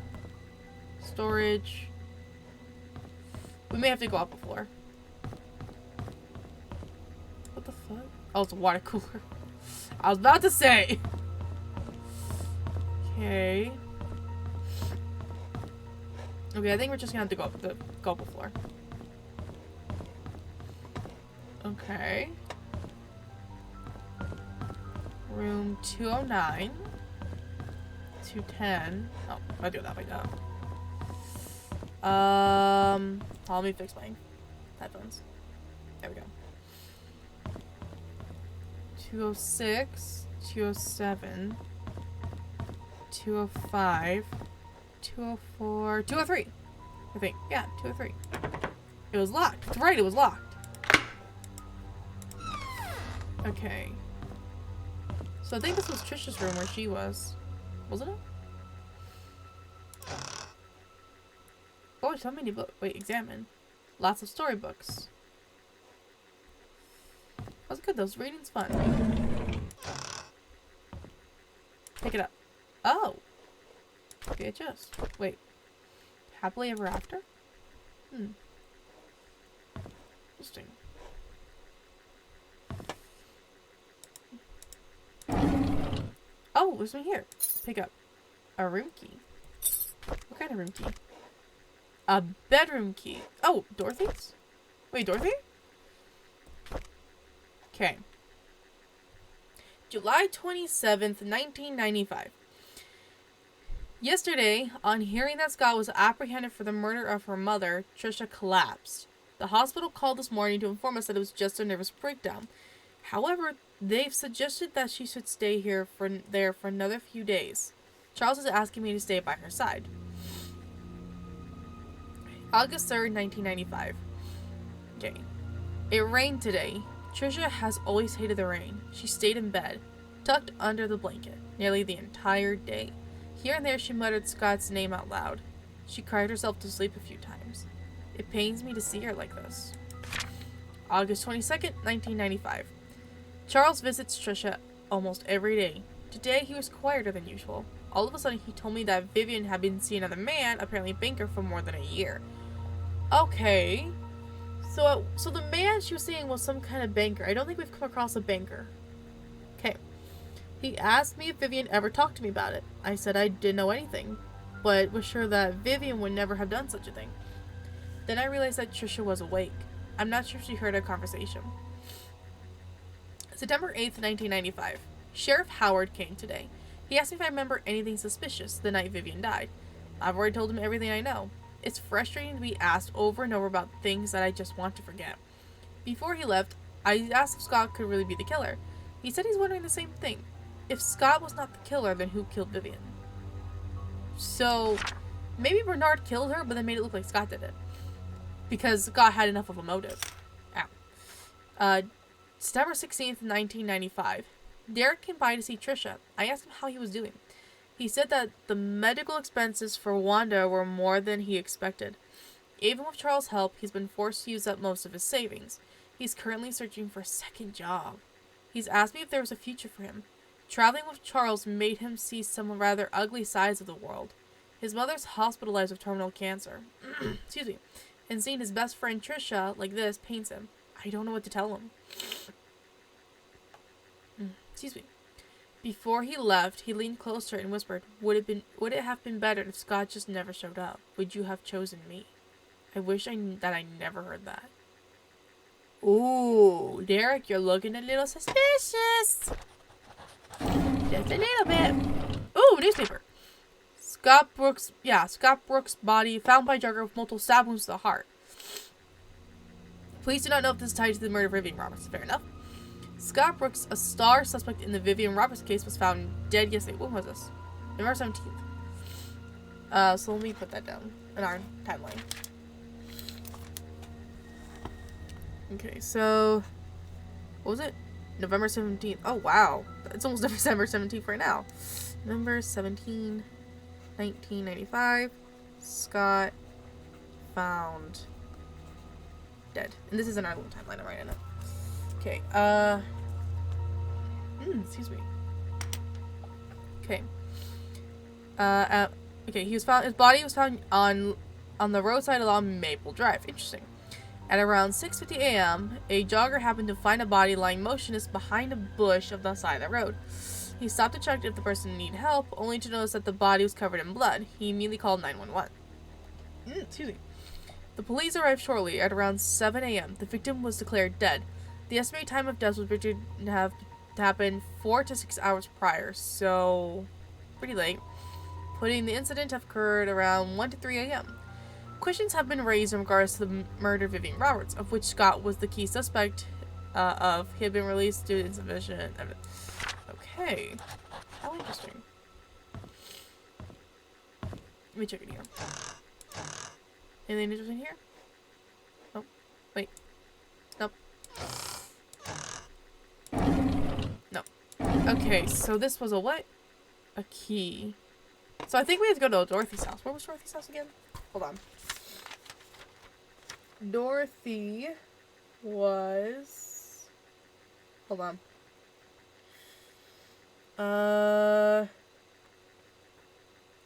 Storage. We may have to go up a floor. Oh, it's a water cooler. I was about to say. Okay. Okay, I think we're just gonna have to go up the floor. Okay. Room 209. 210. Oh, I'll do it that way now. Let me fix my headphones. There we go. 206, 207, 205, 204, 203. I think. Yeah, 203. It was locked. That's right, it was locked. Okay. So I think this was Trisha's room where she was. Wasn't it? Oh, so many books. Wait, examine. Lots of storybooks. That was good. Those reading's fun. Pick it up. Oh. VHS. Wait. Happily ever after? Interesting. Oh, there's one here. Pick up. A room key. What kind of room key? A bedroom key. Oh, Dorothy's? Wait, Dorothy? Okay. July 27th, 1995. Yesterday, on hearing that Scott was apprehended for the murder of her mother, Trisha collapsed. The hospital called this morning to inform us that it was just a nervous breakdown. However, they've suggested that she should stay there for another few days. Charles is asking me to stay by her side. August 3rd, 1995. Okay. It rained today. Trisha has always hated the rain. She stayed in bed, tucked under the blanket, nearly the entire day. Here and there she muttered Scott's name out loud. She cried herself to sleep a few times. It pains me to see her like this. August 22nd, 1995. Charles visits Trisha almost every day. Today he was quieter than usual. All of a sudden he told me that Vivian had been seeing another man, apparently a banker, for more than a year. Okay. So the man she was seeing was some kind of banker. I don't think we've come across a banker. Okay. He asked me if Vivian ever talked to me about it. I said I didn't know anything, but was sure that Vivian would never have done such a thing. Then I realized that Trisha was awake. I'm not sure if she heard our conversation. September 8th, 1995. Sheriff Howard came today. He asked me if I remember anything suspicious the night Vivian died. I've already told him everything I know. It's frustrating to be asked over and over about things that I just want to forget. Before he left, I asked if Scott could really be the killer. He said he's wondering the same thing. If Scott was not the killer, then who killed Vivian? So, maybe Bernard killed her, but then made it look like Scott did it. Because Scott had enough of a motive. Ow. September 16th, 1995. Derek came by to see Trisha. I asked him how he was doing. He said that the medical expenses for Wanda were more than he expected. Even with Charles' help, he's been forced to use up most of his savings. He's currently searching for a second job. He's asked me if there was a future for him. Traveling with Charles made him see some rather ugly sides of the world. His mother's hospitalized with terminal cancer. Excuse me. And seeing his best friend Trisha like this pains him. I don't know what to tell him. Excuse me. Before he left, he leaned closer and whispered, Would it have been better if Scott just never showed up? Would you have chosen me? I wish that I never heard that. Ooh, Derek, you're looking a little suspicious. Just a little bit. Ooh, newspaper. Scott Brooks' body found by Jugger with multiple stab wounds to the heart. Police do not know if this is tied to the murder of Vivian Roberts. Fair enough. Scott Brooks, a star suspect in the Vivian Roberts case, was found dead yesterday. When was this? November 17th. So let me put that down in our timeline. Okay, so what was it? November 17th. Oh, wow. It's almost December 17th right now. November 17, 1995. Scott found dead. And this is in our little timeline I'm writing it. Okay, excuse me. Okay. Okay, his body was found on the roadside along Maple Drive. Interesting. At around 6:50 a.m., a jogger happened to find a body lying motionless behind a bush of the side of the road. He stopped to check if the person needed help, only to notice that the body was covered in blood. He immediately called 911. Excuse me. The police arrived shortly. At around 7 a.m., the victim was declared dead. The estimated time of death was predicted to have happened 4 to 6 hours prior, so pretty late, putting the incident to have occurred around 1 to 3 a.m. Questions have been raised in regards to the murder of Vivian Roberts, of which Scott was the key suspect of. He had been released due to insufficient evidence. Okay. How interesting. Let me check it here. Anything interesting here? Oh, wait. Nope. No. Okay, so this was a what? A key. So I think we have to go to Dorothy's house. Where was Dorothy's house again? Hold on. Dorothy was... Hold on.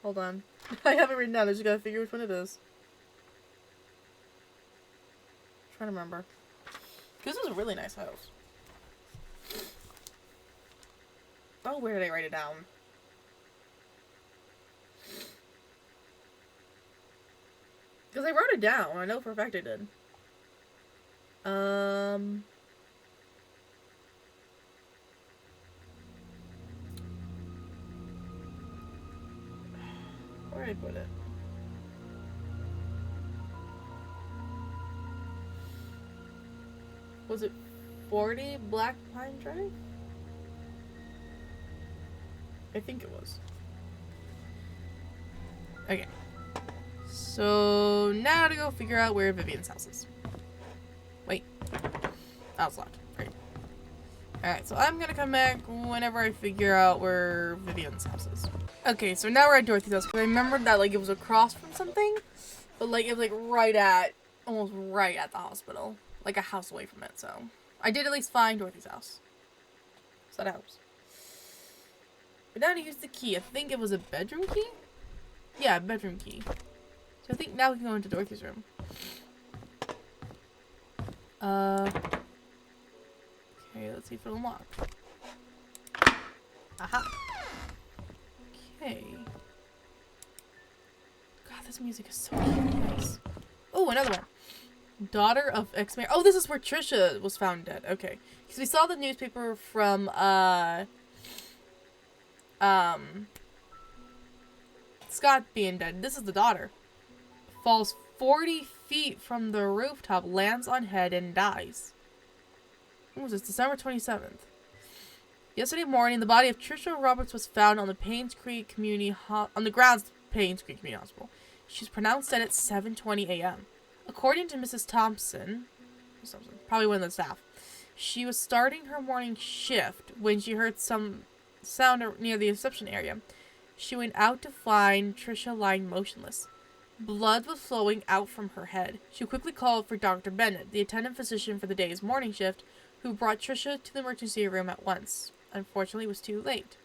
Hold on. I have it written down. I just gotta figure which one it is. I'm trying to remember. This is a really nice house. Oh, where did I write it down? Because I wrote it down. I know for a fact I did. Where did I put it? Was it 40 Black Pine Drive? I think it was. Okay. So now to go figure out where Vivian's house is. Wait. Oh, it's locked. Great. Alright, so I'm gonna come back whenever I figure out where Vivian's house is. Okay, so now we're at Dorothy's house, because I remembered that, like, it was across from something, but, like, it was, like, almost right at the hospital. Like, a house away from it, so. I did at least find Dorothy's house. So that helps. But now to use the key. I think it was a bedroom key? Yeah, bedroom key. So I think now we can go into Dorothy's room. Okay, let's see if it'll unlock. Aha! Okay. God, this music is so nice. Oh, another one. Daughter of ex-mayor. Oh, this is where Trisha was found dead. Okay. Because we saw the newspaper from, Scott being dead. This is the daughter. Falls 40 feet from the rooftop, lands on head, and dies. When was this? December 27th. Yesterday morning, the body of Trisha Roberts was found on the Painscreek on the grounds of Painscreek Community Hospital. She was pronounced dead at 7:20 a.m. According to Mrs. Thompson, probably one of the staff, she was starting her morning shift when she heard some sound near the reception area. She went out to find Trisha lying motionless. Blood was flowing out from her head. She quickly called for Dr. Bennett, the attendant physician for the day's morning shift, who brought Trisha to the emergency room at once. Unfortunately, it was too late.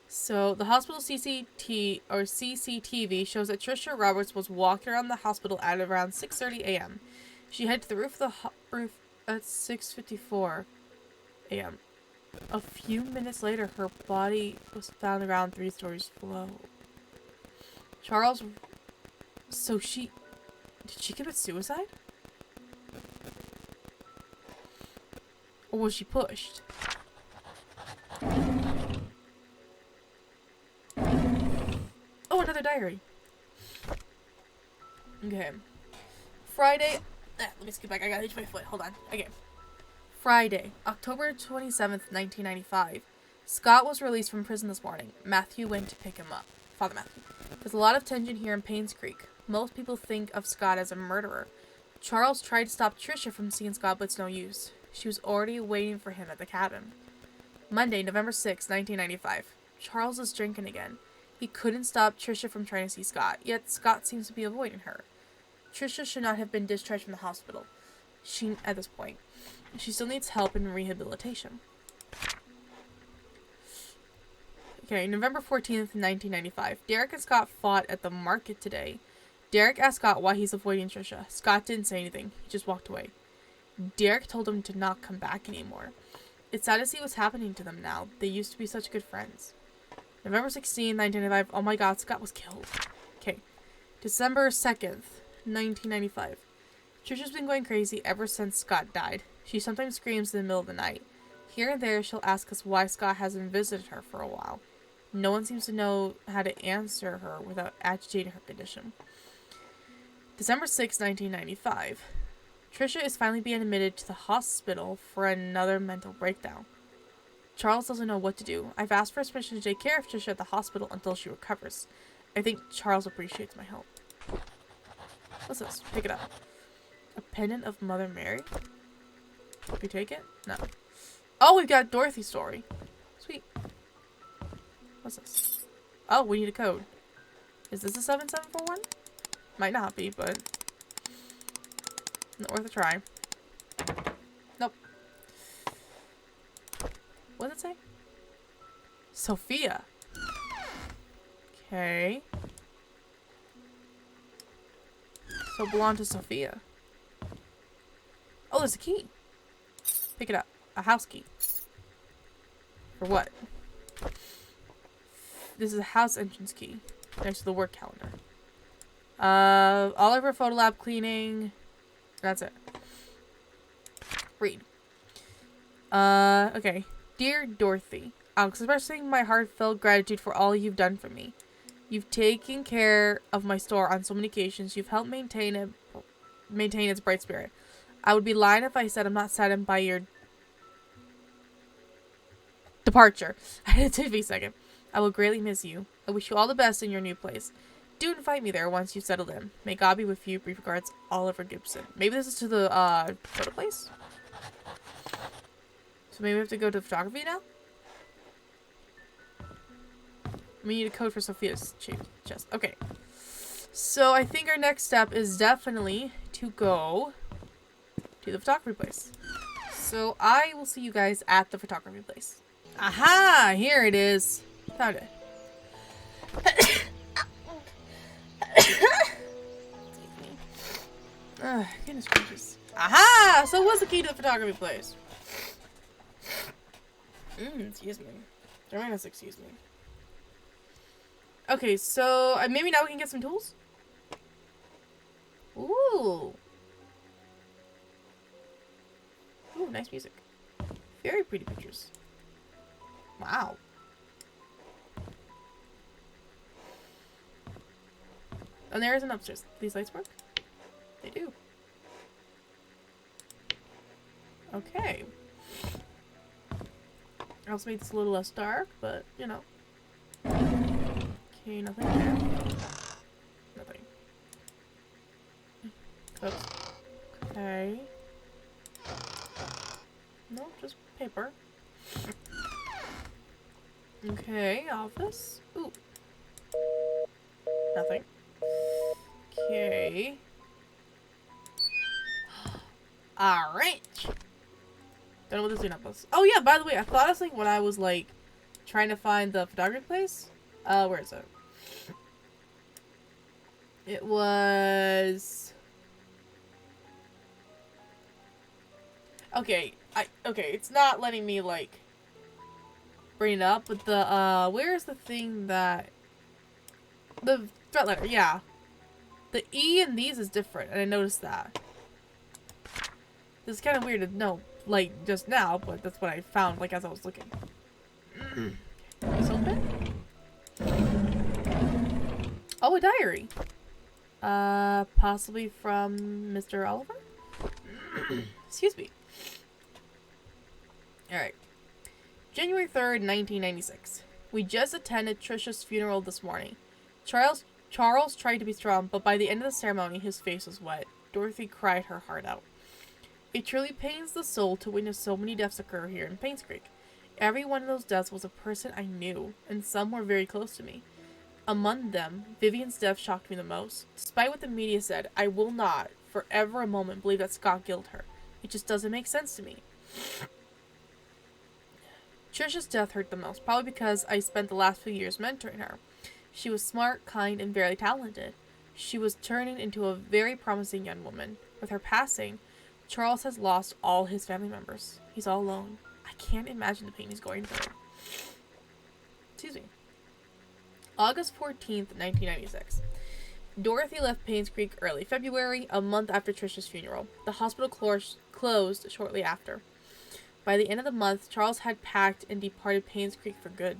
So, the hospital CCTV shows that Trisha Roberts was walking around the hospital at around 6:30 a.m. She headed to the roof of the roof at 6:54 a.m. A few minutes later, her body was found around 3 stories below. Charles... So did she commit suicide? Or was she pushed? Oh, another diary. Okay. Friday... let me skip back. I gotta itch my foot. Hold on. Okay. Friday, October 27th, 1995. Scott was released from prison this morning. Matthew went to pick him up. Father Matthew. There's a lot of tension here in Painscreek. Most people think of Scott as a murderer. Charles tried to stop Trisha from seeing Scott, but it's no use. She was already waiting for him at the cabin. Monday, November 6, 1995. Charles is drinking again. He couldn't stop Trisha from trying to see Scott, yet Scott seems to be avoiding her. Trisha should not have been discharged from the hospital. At this point. She still needs help in rehabilitation. Okay, November 14th, 1995. Derek and Scott fought at the market today. Derek asked Scott why he's avoiding Trisha. Scott didn't say anything. He just walked away. Derek told him to not come back anymore. It's sad to see what's happening to them now. They used to be such good friends. November 16, 1995. Oh my god, Scott was killed. Okay. December 2nd, 1995. Trisha's been going crazy ever since Scott died. She sometimes screams in the middle of the night. Here and there, she'll ask us why Scott hasn't visited her for a while. No one seems to know how to answer her without agitating her condition. December 6, 1995. Trisha is finally being admitted to the hospital for another mental breakdown. Charles doesn't know what to do. I've asked for permission to take care of Trisha at the hospital until she recovers. I think Charles appreciates my help. What's this? Pick it up. A pendant of Mother Mary? Hope you take it? No. Oh, we've got Dorothy's story. Sweet. What's this? Oh, we need a code. Is this a 7741? Might not be, but not worth a try. Nope. What does it say? Sophia. Okay. So it belonged to Sophia. Oh, there's a key. Pick it up. A house key. For what? This is a house entrance key. Next to the work calendar. Oliver photo lab cleaning. That's it. Read. Okay. Dear Dorothy, expressing my heartfelt gratitude for all you've done for me. You've taken care of my store on so many occasions. You've helped maintain its bright spirit. I would be lying if I said I'm not saddened by your departure. I had to take a second. I will greatly miss you. I wish you all the best in your new place. Do invite me there once you've settled in. May God be with you. Brief regards, Oliver Gibson. Maybe this is to the photo place? So maybe we have to go to photography now? We need a code for Sophia's chest. Okay. So I think our next step is definitely to go to the photography place. So I will see you guys at the photography place. Aha! Here it is. Found it. Goodness gracious. Aha! So what's the key to the photography place? Excuse me. Joanna's, excuse me. Okay, so maybe now we can get some tools? Ooh. Ooh, nice music. Very pretty pictures. Wow. And there is an upstairs. These lights work? They do. Okay. I also made this a little less dark, but, you know. Okay, nothing there. Nothing. Close. Okay. No, just paper. Okay, office. Ooh. Nothing. Okay. Alright. Don't know what this doing up was. Oh yeah, by the way, I thought of something when I was like trying to find the photography place. Where is it? It was okay, it's not letting me like bring it up, but the where's the thing that the threat letter, yeah. The E in these is different, and I noticed that. This is kind of weird to know, like, just now, but that's what I found, like, as I was looking. Is open? Oh, a diary. Possibly from Mr. Oliver? Excuse me. Alright. January 3rd, 1996. We just attended Trisha's funeral this morning. Charles tried to be strong, but by the end of the ceremony, his face was wet. Dorothy cried her heart out. It truly pains the soul to witness so many deaths occur here in Painscreek. Every one of those deaths was a person I knew, and some were very close to me. Among them, Vivian's death shocked me the most. Despite what the media said, I will not, for ever a moment, believe that Scott killed her. It just doesn't make sense to me. Trisha's death hurt the most, probably because I spent the last few years mentoring her. She was smart, kind, and very talented. She was turning into a very promising young woman. With her passing, Charles has lost all his family members. He's all alone. I can't imagine the pain he's going through. Excuse me. August 14th, 1996. Dorothy left Painscreek early February, a month after Trisha's funeral. The hospital closed shortly after. By the end of the month, Charles had packed and departed Painscreek for good.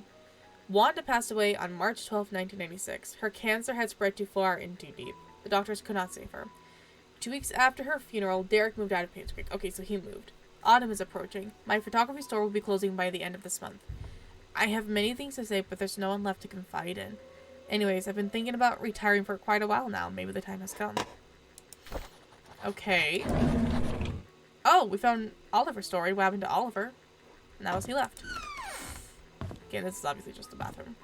Wanda passed away on March 12, 1996. Her cancer had spread too far and too deep. The doctors could not save her. 2 weeks after her funeral, Derek moved out of Painscreek. Okay, so he moved. Autumn is approaching. My photography store will be closing by the end of this month. I have many things to say, but there's no one left to confide in. Anyways, I've been thinking about retiring for quite a while now. Maybe the time has come. Okay. Oh, we found Oliver's story. What happened to Oliver? Now as he left. Okay, this is obviously just the bathroom.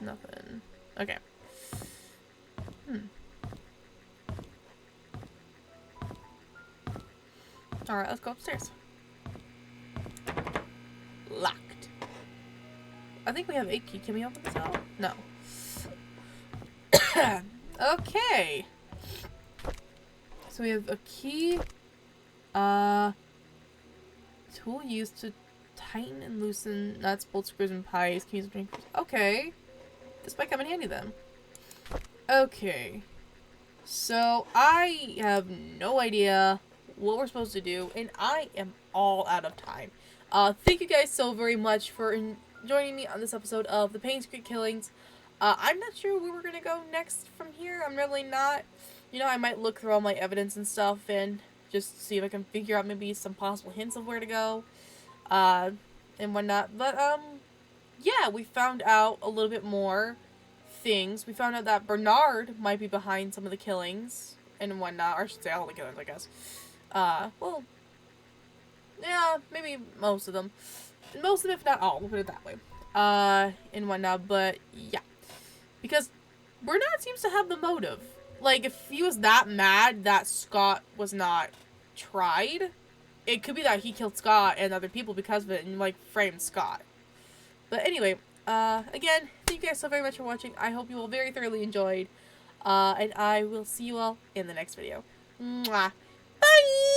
Nothing. Okay. Alright, let's go upstairs. Locked. I think we have a key. Can we open this out? No. Okay. So we have a key. Tool used to tighten and loosen nuts, bolts, screws, and pies. Keys, drinkers. Okay. This might come in handy then. Okay. So I have no idea what we're supposed to do, and I am all out of time. Thank you guys so very much for joining me on this episode of the Painscreek Killings. I'm not sure where we're gonna go next from here. I'm really not. You know, I might look through all my evidence and stuff and just see if I can figure out maybe some possible hints of where to go, and whatnot. But, yeah, we found out a little bit more things. We found out that Bernard might be behind some of the killings and whatnot, or I should say all the killings, I guess. Well, yeah, maybe most of them. Most of them, if not all, we'll put it that way. And whatnot, but, yeah. Because Bernard seems to have the motive. Like, if he was that mad that Scott was not tried, it could be that he killed Scott and other people because of it and, like, framed Scott. But anyway, again, thank you guys so very much for watching. I hope you all very thoroughly enjoyed. And I will see you all in the next video. Mwah. Bye!